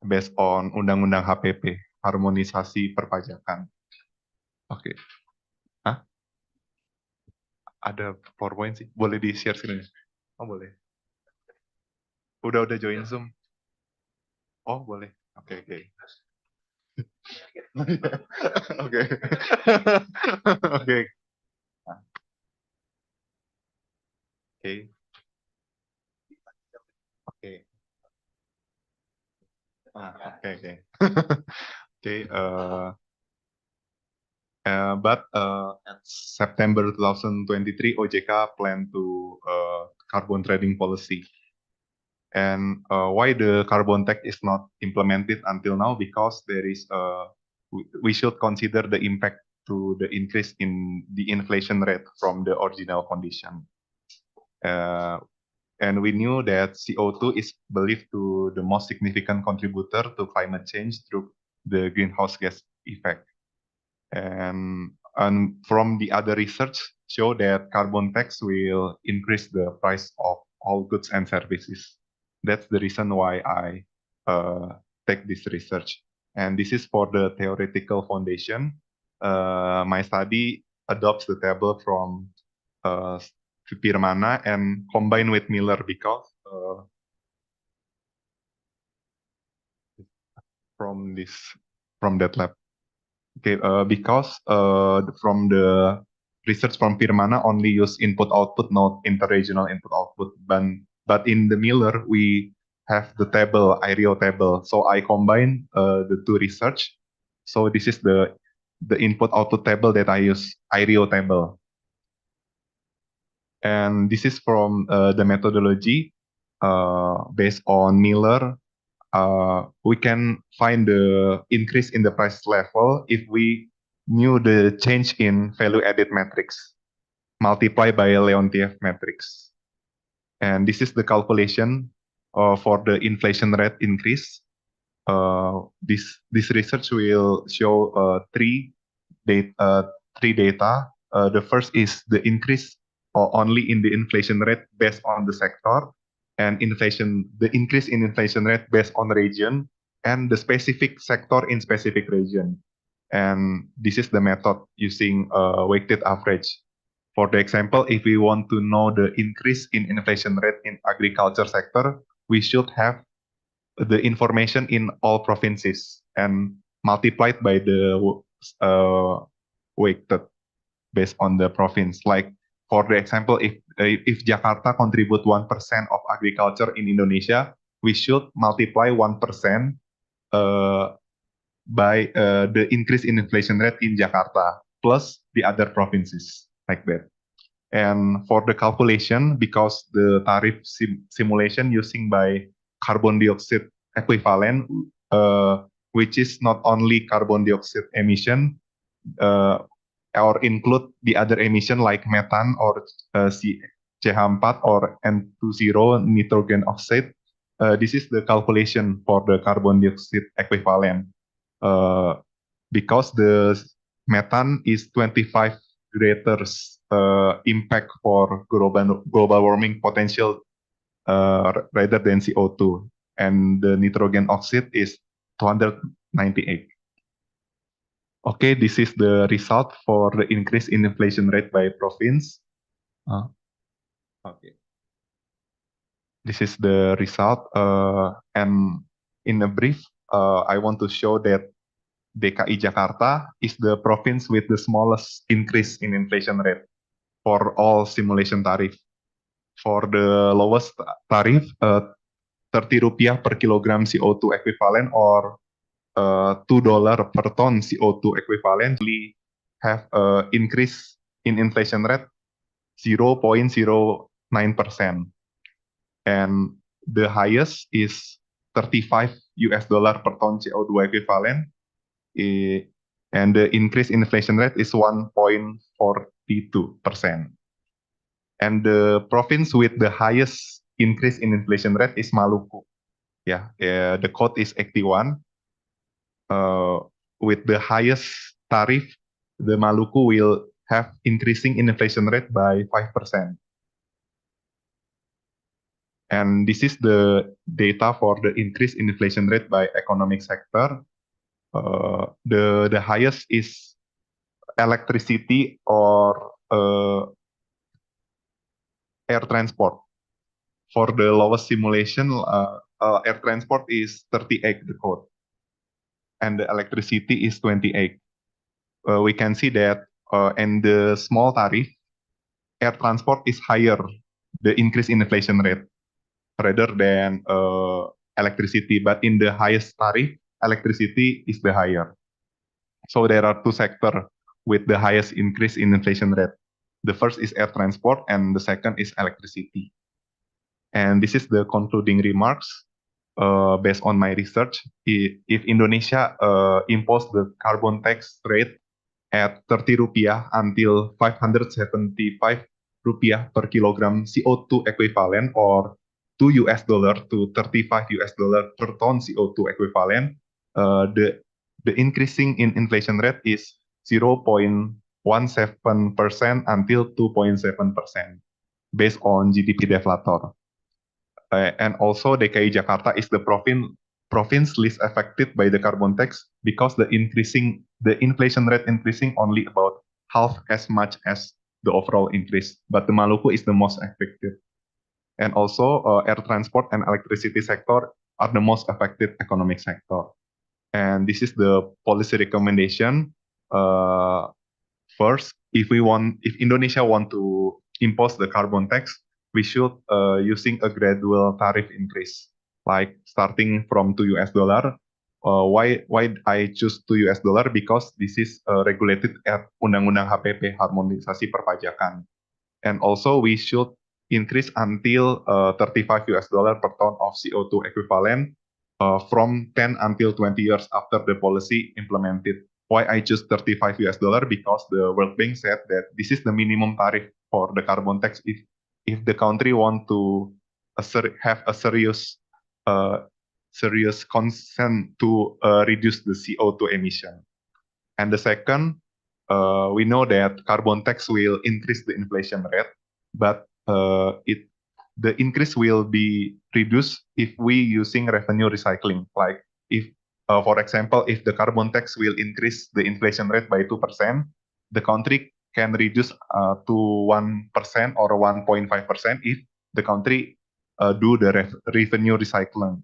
based on Undang-Undang HPP, harmonisasi perpajakan. Oke. Hah? Ada PowerPoint sih, boleh di-share sini? Oh, boleh. Udah join Zoom. Oh, boleh. Oke. Oke. Oke. Oke. But at September 2023, OJK planned to carbon trading policy. And why the carbon tax is not implemented until now? Because there is we should consider the impact to the increase in the inflation rate from the original condition. And we knew that CO2 is believed to the most significant contributor to climate change through the greenhouse gas effect. And from the other research show that carbon tax will increase the price of all goods and services. That's the reason why I take this research. And this is for the theoretical foundation. My study adopts the table from Firmana and combine with Miller because from that lab. Okay, because from the research from Firmana only use input-output, not interregional input-output. But in the Miller we have the table, IRIO table. So I combine the two research. So this is the input-output table that I use, IRIO table. And this is from the methodology based on Miller. We can find the increase in the price level if we knew the change in value-added matrix multiplied by a Leontief matrix. And this is the calculation for the inflation rate increase. This research will show three data. The first is the increase only in the inflation rate based on the sector, and the increase in inflation rate based on region, and the specific sector in specific region. And this is the method using weighted average. For the example, if we want to know the increase in inflation rate in agriculture sector, we should have the information in all provinces and multiplied by the weighted based on the province. Like for the example, if Jakarta contribute 1% of agriculture in Indonesia, we should multiply 1% by the increase in inflation rate in Jakarta plus the other provinces, like that. And for the calculation, because the tariff simulation using by carbon dioxide equivalent, which is not only carbon dioxide emission, or include the other emission like methane or CH4 or N20 nitrogen oxide. This is the calculation for the carbon dioxide equivalent. Because the methane is 25 greater impact for global warming potential rather than CO2, and the nitrogen oxide is 298. Okay, this is the result for the increase in inflation rate by province. Okay, this is the result, and in a brief, I want to show that DKI Jakarta is the province with the smallest increase in inflation rate for all simulation tariff. For the lowest tariff, 30 rupiah per kilogram CO2 equivalent or $2 per ton CO2 equivalent, we have increase in inflation rate 0.09%, and the highest is $35 per ton CO2 equivalent, and the increase in inflation rate is 1.42%. And the province with the highest increase in inflation rate is Maluku. Yeah, the code is 81. With the highest tariff, the Maluku will have increasing in inflation rate by 5%. And this is the data for the increase in inflation rate by economic sector. The highest is electricity or air transport. For the lowest simulation, air transport is 38, the code, and the electricity is 28. We can see that in the small tariff, air transport is higher, the increase in inflation rate, rather than electricity. But in the highest tariff, electricity is the higher. So there are two sectors with the highest increase in inflation rate. The first is air transport, and the second is electricity. And this is the concluding remarks based on my research. If Indonesia impose the carbon tax rate at 30 rupiah until 575 rupiah per kilogram CO2 equivalent, or $2 to $35 per ton CO2 equivalent, the increasing in inflation rate is 0.17% until 2.7% based on GDP deflator. And also DKI Jakarta is the province least affected by the carbon tax, because the inflation rate increasing only about half as much as the overall increase. But the Maluku is the most affected. And also air transport and electricity sector are the most affected economic sector. And this is the policy recommendation. First, if Indonesia want to impose the carbon tax, we should using a gradual tariff increase, like starting from $2. Why I choose $2? Because this is regulated at Undang-Undang HPP, Harmonisasi Perpajakan. And also we should increase until $35 per ton of CO2 equivalent from 10 until 20 years after the policy implemented. Why I choose $35? Because the World Bank said that this is the minimum tariff for the carbon tax if the country want to have a serious concern to reduce the CO2 emission. And the second, we know that carbon tax will increase the inflation rate, but the increase will be reduced if we using revenue recycling. Like if, for example, if the carbon tax will increase the inflation rate by 2%, the country can reduce to 1% or 1.5% if the country do the revenue recycling,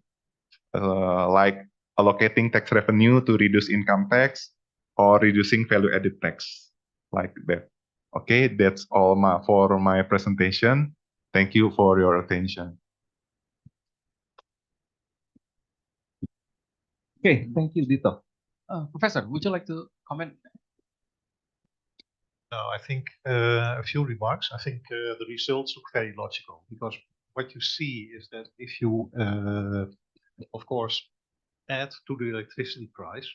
like allocating tax revenue to reduce income tax or reducing value-added tax, like that. Okay, that's all for my presentation. Thank you for your attention. Okay, thank you, Dito. Professor, would you like to comment? No, I think a few remarks. I think the results look very logical, because what you see is that if you, of course, add to the electricity price,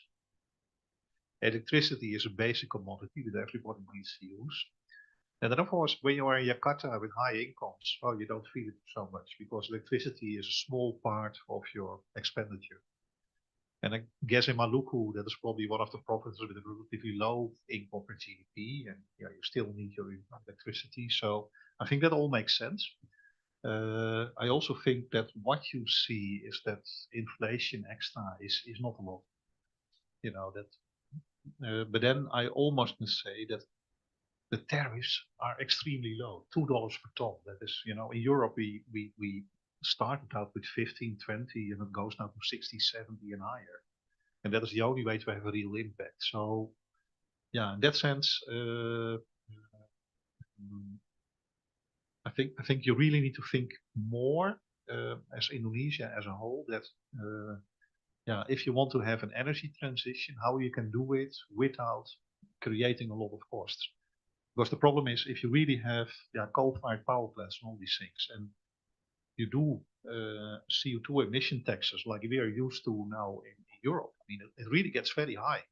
electricity is a basic commodity that everybody needs to use. And then, of course, when you are in Jakarta with high incomes, well, you don't feel it so much, because electricity is a small part of your expenditure. And I guess in Maluku, that is probably one of the provinces with a relatively low income per GDP, and yeah, you still need your electricity. So I think that all makes sense. I also think that what you see is that inflation extra is not a lot, you know, that. But then I almost must say that the tariffs are extremely low, $2 per ton. That is, you know, in Europe we started out with 15, 20, and it goes now to 60, 70 and higher. And that is the only way to have a real impact. So, yeah, in that sense, I think you really need to think more as Indonesia as a whole, that if you want to have an energy transition, how you can do it without creating a lot of costs. Because the problem is, if you really have coal-fired power plants and all these things, and you do CO2 emission taxes like we are used to now in Europe, I mean, it really gets very high.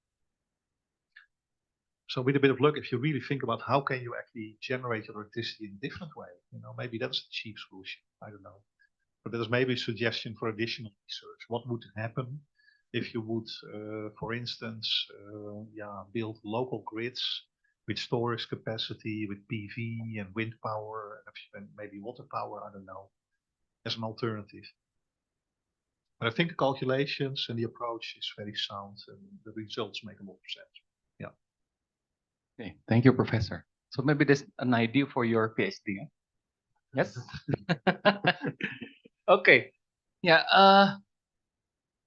So with a bit of luck, if you really think about how can you actually generate your electricity in a different way, maybe that's a cheap solution. I don't know. But there's maybe a suggestion for additional research. What would happen if you would, for instance, build local grids with storage capacity, with PV and wind power, and maybe water power, I don't know, as an alternative. But I think the calculations and the approach is very sound, and the results make a lot of sense. Yeah. Okay, thank you, Professor. So maybe there's an idea for your PhD. Yeah? Yes. Okay. Ya.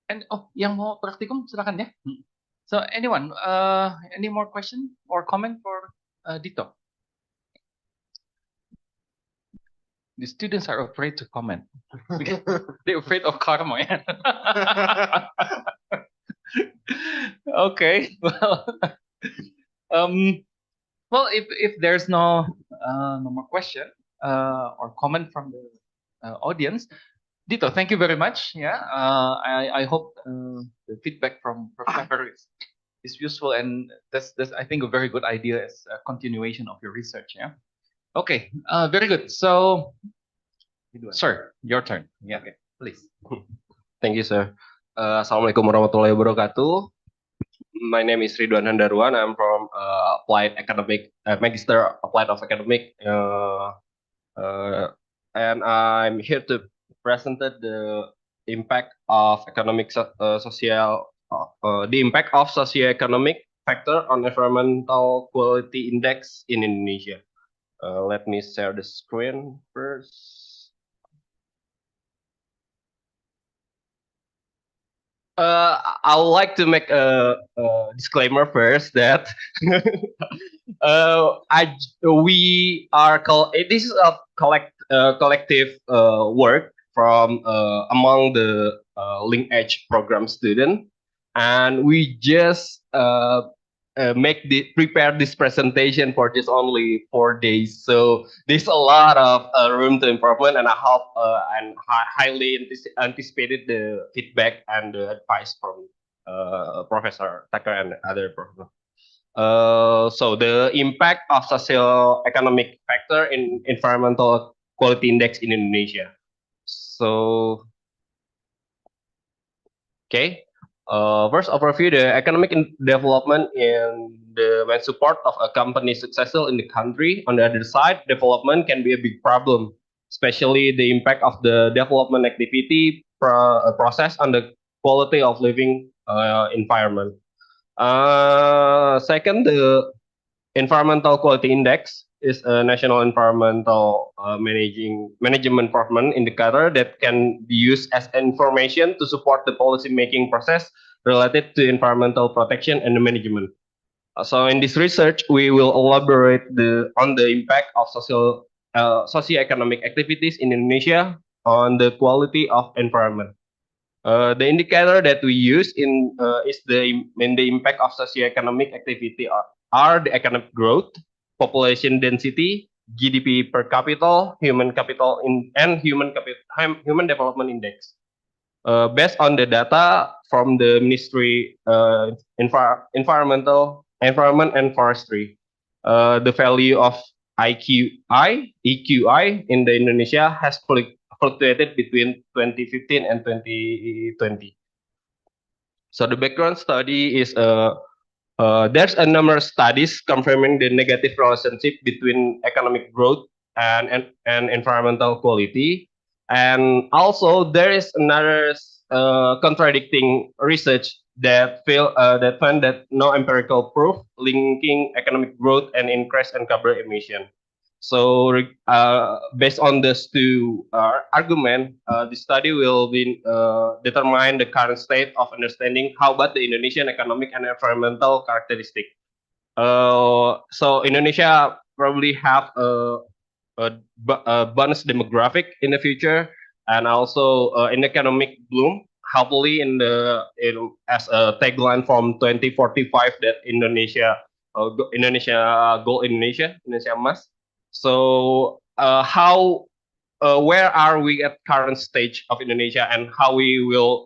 And yang mau praktikum silakan ya. So anyone, any more question or comment for Dito? The students are afraid to comment. They're afraid of karma. Yeah? Okay. Well, if there's no more question or comment from the audience, Dito, thank you very much. Yeah, I hope the feedback from Professor is useful, and that's I think a very good idea as a continuation of your research. Yeah. Okay. Very good. So, sir, your turn. Yeah. Okay. Please. Thank you, sir. Assalamualaikum warahmatullahi wabarakatuh. My name is Ridwan Handarwan. I'm from Applied Economic, Magister Applied of Economic, and I'm here to present the impact of economic the impact of socioeconomic factor on environmental quality index in Indonesia. Let me share the screen first. I would like to make a disclaimer first that this is a collective work from among the linkage program student, and we just prepare this presentation for just only 4 days. So there's a lot of room to improvement, and I hope and highly anticipated the feedback and the advice from Professor Tucker and other professors. So the impact of socio-economic factor in environmental quality index in Indonesia. So, okay. First overview, the economic development when support of a company is successful in the country. On the other side, development can be a big problem, especially the impact of the development activity process on the quality of living environment. Second, the environmental quality index is a national environmental management performance indicator that can be used as information to support the policy making process related to environmental protection and management. So in this research, we will elaborate on the impact of socio-economic activities in Indonesia on the quality of environment. The indicator that we use is the impact of socio-economic activity are the economic growth, population density, GDP per capita, human capital and human development index. Based on the data from the Ministry Environment and Forestry, the value of EQI in the Indonesia has fluctuated between 2015 and 2020. So the background study is there's a number of studies confirming the negative relationship between economic growth and environmental quality, and also there is another contradicting research that found that no empirical proof linking economic growth and increase in carbon emission. So based on these two arguments, the study will determine the current state of understanding how about the Indonesian economic and environmental characteristic. So Indonesia probably have a bonus demographic in the future, and also an economic bloom, helpfully as a tagline from 2045 that Indonesia Emas. So where are we at current stage of Indonesia, and how we will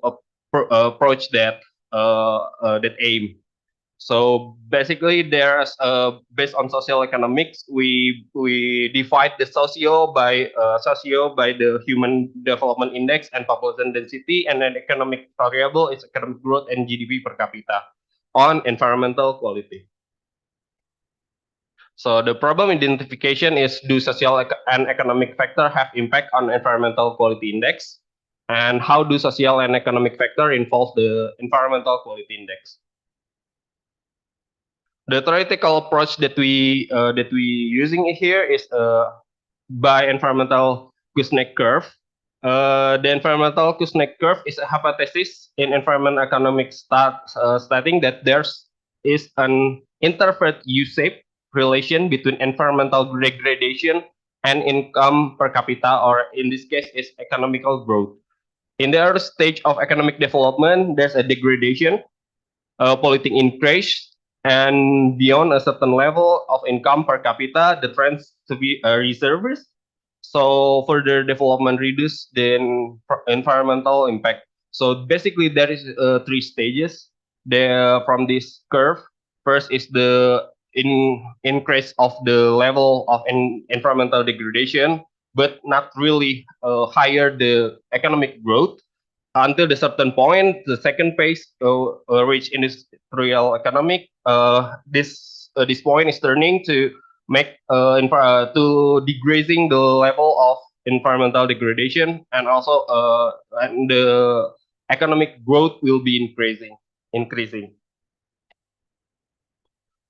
approach that aim? So basically, there's based on social economics, we divide the socio by the Human Development Index and population density, and then economic variable is economic growth and GDP per capita on environmental quality. So the problem identification is, do social and economic factor have impact on environmental quality index, and how do social and economic factor involve the environmental quality index? The theoretical approach that we using here is by environmental Kuznets curve. The environmental Kuznets curve is a hypothesis in environment economics stating that there is an inverted U-shaped relation between environmental degradation and income per capita, or in this case is economical growth. In the early stage of economic development, there's a degradation, polluting increase, and beyond a certain level of income per capita, the trends to be reserves. So further development reduce the environmental impact. So basically, there is 3 stages from this curve. First is the increase of the level of environmental degradation, but not really higher the economic growth. Until the certain point, the second phase reach industrial economic. This point is turning to make to decreasing the level of environmental degradation, and also and the economic growth will be increasing.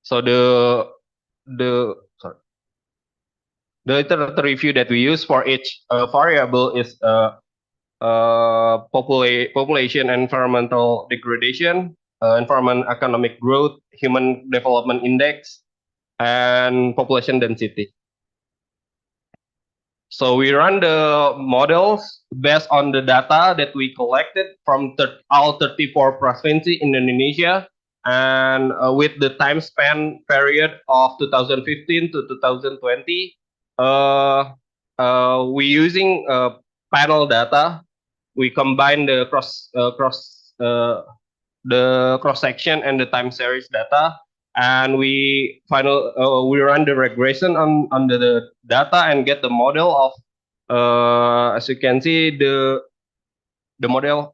So the literature review that we use for each variable is population environmental degradation, environment economic growth, human development index, and population density. So we run the models based on the data that we collected from all 34 provinces in Indonesia, and with the time span period of 2015 to 2020, we using panel data. We combine the cross section and the time series data, and we run the regression on the data and get the model of as you can see the model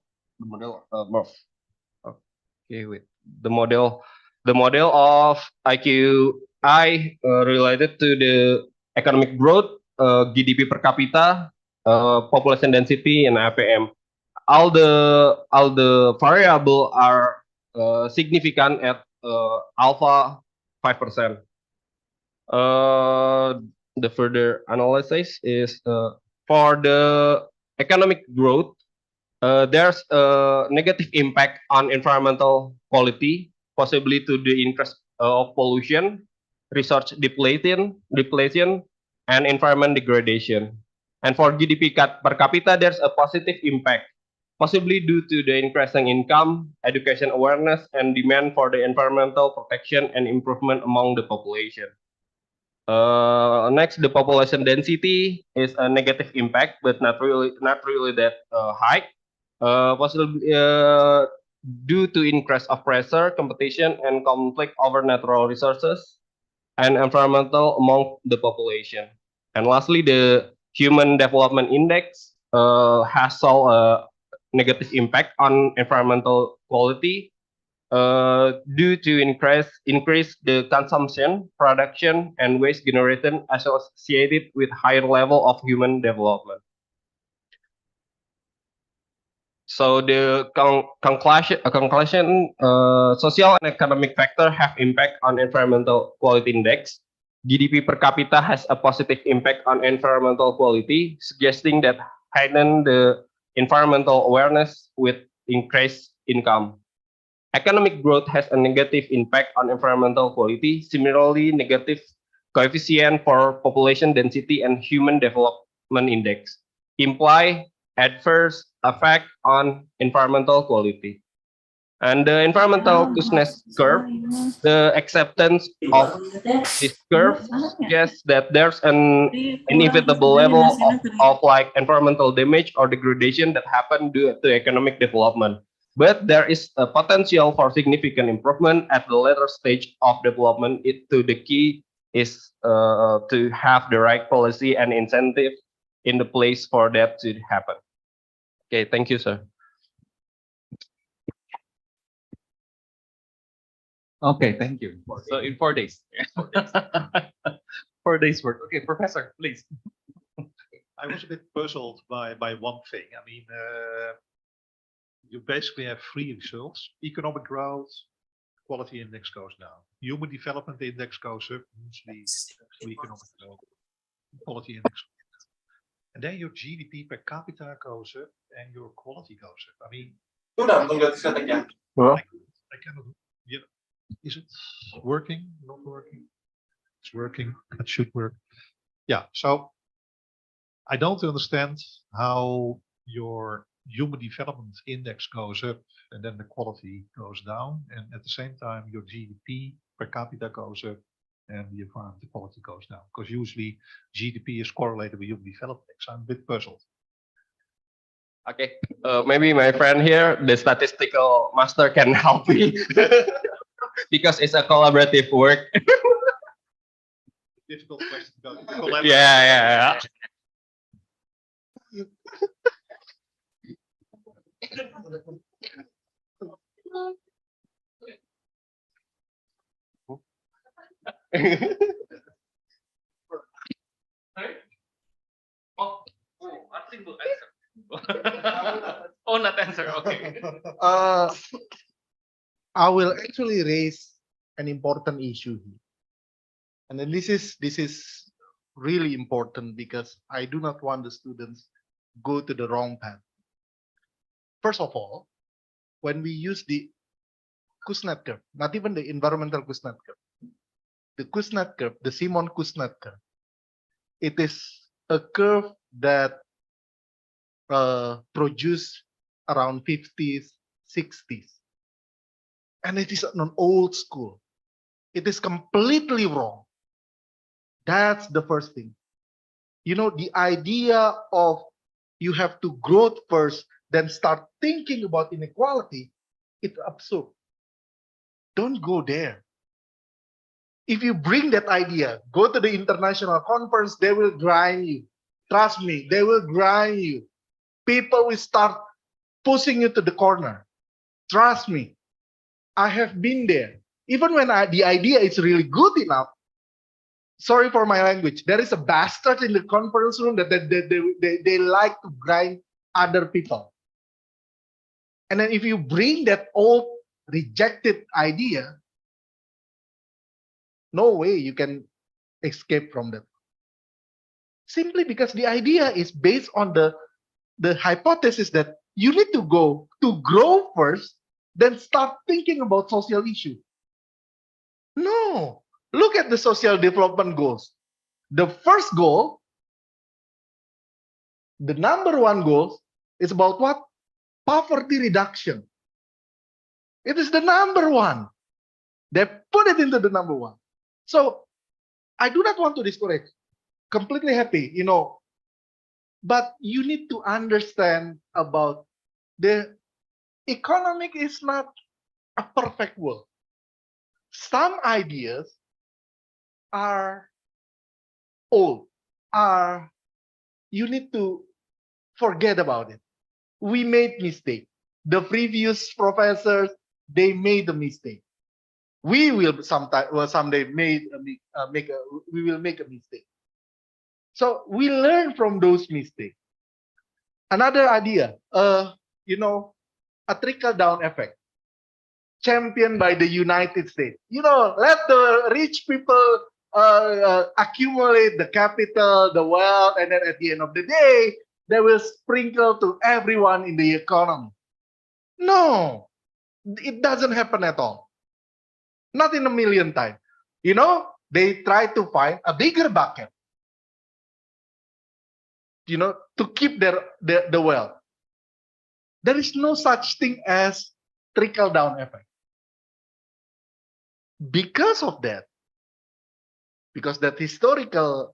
of IQI related to the economic growth, GDP per capita, population density, and APM. All the variable are significant at alpha 5%. The further analysis is for the economic growth. There's a negative impact on environmental quality, possibly to the increase of pollution, resource depletion, and environment degradation. And for GDP per capita, there's a positive impact, possibly due to the increasing income, education awareness, and demand for the environmental protection and improvement among the population. Next, the population density is a negative impact, but not really that high. Possibly due to increase of pressure, competition, and conflict over natural resources and environmental among the population. And lastly, the Human Development Index has saw a negative impact on environmental quality due to increase the consumption, production, and waste generated associated with higher level of human development. So the conclusion, social and economic factor have impact on environmental quality index. GDP per capita has a positive impact on environmental quality, suggesting that heighten the environmental awareness with increased income. Economic growth has a negative impact on environmental quality. Similarly, negative coefficient for population density and human development index imply adverse effect on environmental quality. And the environmental cuteness curve, the acceptance of this curve suggests that there's an inevitable level of like environmental damage or degradation that happen due to economic development. But there is a potential for significant improvement at the later stage of development. The key is to have the right policy and incentive in the place for that to happen. Okay, thank you, sir. Okay, thank you. So in 4 days. 4 days work. Okay, Professor, please. I was a bit puzzled by one thing. I mean, you basically have three results: economic growth, quality index goes down, human development index goes up, usually economic growth, quality index goes down. And then your GDP per capita goes up and your quality goes up. I mean, I cannot. Yeah, is it working? Not working? It's working. It should work. Yeah. So I don't understand how your human development index goes up and then the quality goes down, and at the same time your GDP per capita goes up and the environmental quality goes down, because usually GDP is correlated with human development. So I'm a bit puzzled. Okay, maybe my friend here, the statistical master, can help me because it's a collaborative work. Difficult question to collaborate. Yeah. I think we'll answer. Oh, not answer. Okay. I will actually raise an important issue here, and then this is really important because I do not want the students go to the wrong path. First of all, when we use the Kuznets curve, not even the environmental Kuznets curve, the Kuznets curve, the Simon Kuznets curve, it is a curve that produced around 50s, 60s. And it is an old school. It is completely wrong. That's the first thing. You know, the idea of you have to grow first, then start thinking about inequality, it's absurd. Don't go there. If you bring that idea, go to the international conference, they will grind you. Trust me, they will grind you. People will start pushing you to the corner. Trust me, I have been there. Even when the idea is really good enough, sorry for my language, there is a bastard in the conference room that they like to grind other people. And then if you bring that old rejected idea, no way you can escape from that. Simply because the idea is based on the hypothesis that you need to go to grow first, then start thinking about social issues. No, look at the social development goals. The first goal, the number one goal, is about what? Poverty reduction. It is the number one. They put it into the number one. So I do not want to discourage. Completely happy, you know. But you need to understand about the economic is not a perfect world. Some ideas are old, you need to forget about it. We made mistake. The previous professors, they made a mistake. We will someday we will make a mistake. So we learn from those mistakes. Another idea, you know, a trickle-down effect, championed by the United States. You know, let the rich people accumulate the capital, the wealth, and then at the end of the day, they will sprinkle to everyone in the economy. No, it doesn't happen at all. Not in a million times. You know, they try to find a bigger bucket, you know, to keep the wealth. There is no such thing as trickle down effect. Because of that, because that historical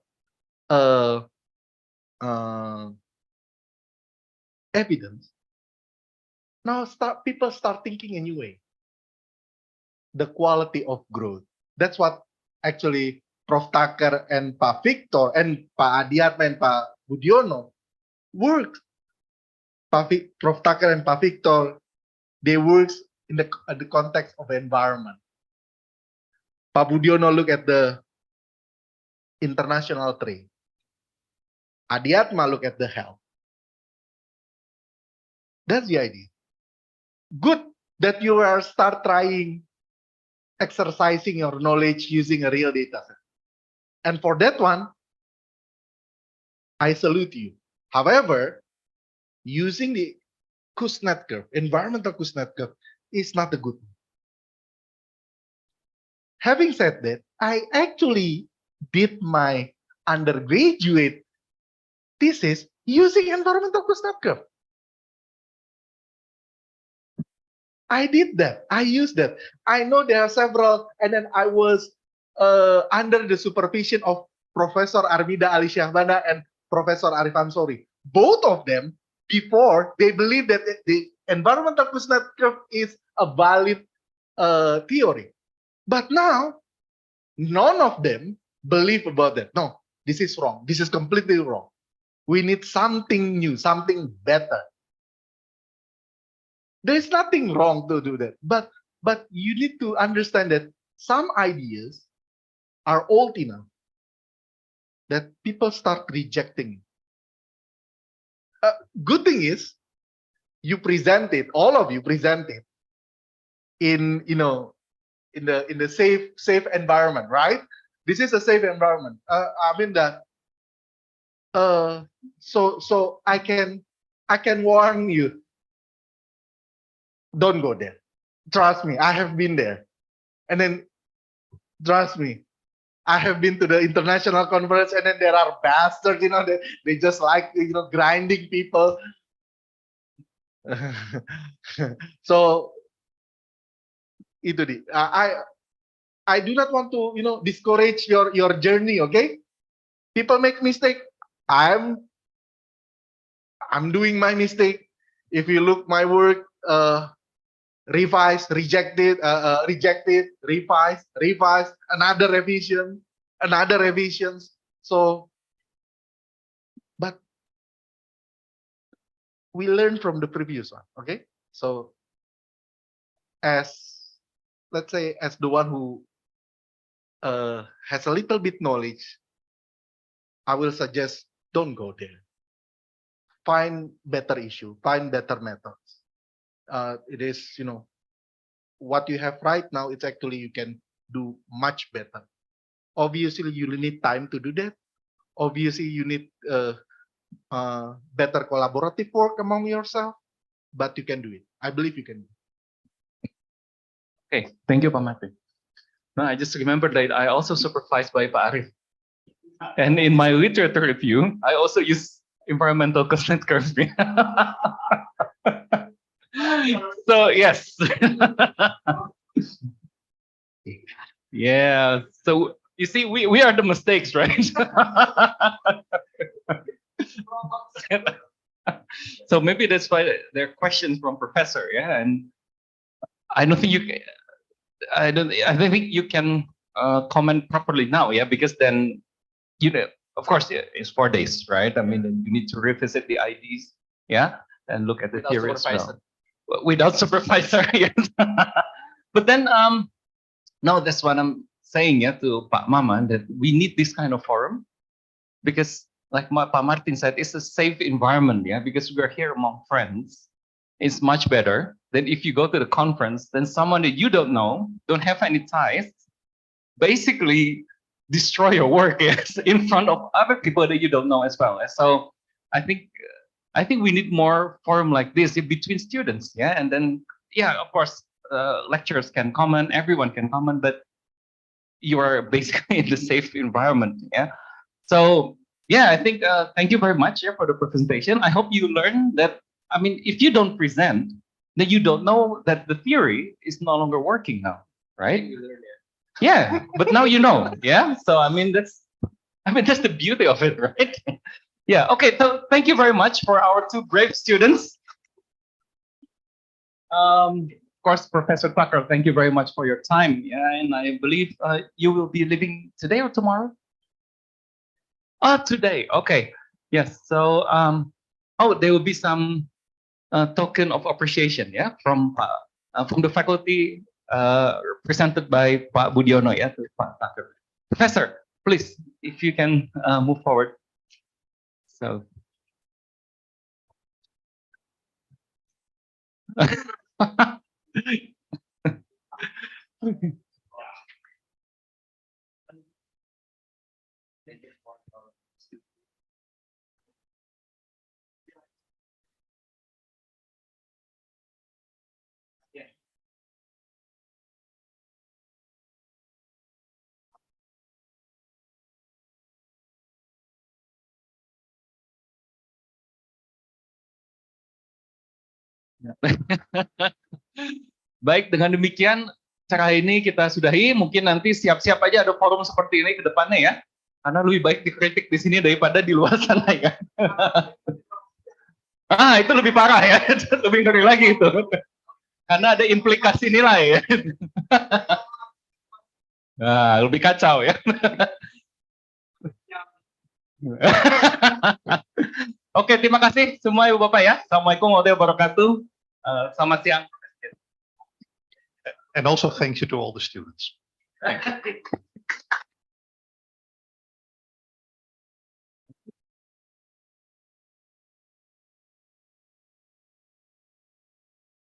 evidence, now people start thinking a new way. The quality of growth. That's what actually Prof. Tucker and Pak Victor and Pak Adiatma and Pak Budiono work. Prof. Tucker and Pak Victor, they work in the context of environment. Pak Budiono look at the international trade. Adiatma look at the health. That's the idea. Good that you are start trying exercising your knowledge using a real data set. And for that one, I salute you. However, using the Kuznets curve, environmental Kuznets curve, is not a good one. Having said that, I actually did my undergraduate thesis using environmental Kuznets curve. I did that. I used that. I know there are several, and then I was under the supervision of Professor Armida Ali Syahbana and Professor Arif Ansori. Both of them, before, they believe that the environmental Kuznets curve is a valid theory. But now, none of them believe about that. No, this is wrong. This is completely wrong. We need something new, something better. There's nothing wrong to do that. But you need to understand that some ideas are old enough that people start rejecting. Good thing is, you present it, all of you present it in in the safe environment, right? This is a safe environment. I mean that. So I can warn you. Don't go there. Trust me, I have been there. And then, trust me, I have been to the international conference, and then there are bastards, they just like, grinding people. So, itu di. I do not want to, discourage your journey, okay? People make mistake. I'm doing my mistake. If you look my work, revise, rejected, revise, another revisions. So, but we learn from the previous one, okay? So, let's say, as the one who has a little bit knowledge, I will suggest don't go there. Find better issue, find better methods. It is, what you have right now, it's actually you can do much better. Obviously, you need time to do that. Obviously, you need better collaborative work among yourself, but you can do it. I believe you can do it. Okay, thank you, Pak Martin. No, I just remembered that I also supervised by Pak Arif. And in my literature review, I also use environmental Kuznets curve. So yes. Yeah. So you see, we are the mistakes, right? So maybe that's why there are questions from professor, yeah. And I don't think I don't think you can comment properly now, yeah, because then of course, yeah, it's 4 days, right? I mean, you need to revisit the IDs, yeah, and look at the theory as well. Without supervisor, yes. But then, no, that's what I'm saying, yeah, to Pak Maman, that we need this kind of forum, because like Pak Martin said, it's a safe environment, yeah, because we're here among friends. It's much better than if you go to the conference, then someone that you don't know, don't have any ties, basically destroy your work, yes, in front of other people that you don't know as well. So I think we need more forum like this between students, yeah, and then, yeah, of course, lecturers can comment, everyone can comment, but you are basically in the safe environment, yeah. So yeah, I think thank you very much, yeah, for the presentation. I hope you learned that I mean, if you don't present, then you don't know that the theory is no longer working now, right? Yeah, but now you know. Yeah, so I mean that's the beauty of it, right? Yeah. Okay. So thank you very much for our two brave students. Of course, Professor Tucker, thank you very much for your time. Yeah, and I believe you will be leaving today or tomorrow. Today. Okay. Yes. So there will be some token of appreciation, yeah, from the faculty presented by Pak Budiono, yeah, to Pak Tucker. Professor, please, if you can move forward. So. Baik, dengan demikian acara ini kita sudahi. Mungkin nanti siap-siap aja ada forum seperti ini ke depannya ya. Karena lebih baik dikritik di sini daripada di luar sana ya. Itu lebih parah ya, lebih ngeri lagi itu. Karena ada implikasi nilai ya. Nah, lebih kacau ya. Oke, terima kasih semua Ibu Bapak ya. Assalamualaikum warahmatullahi wabarakatuh. Selamat siang. And also thank you to all the students. Thank you.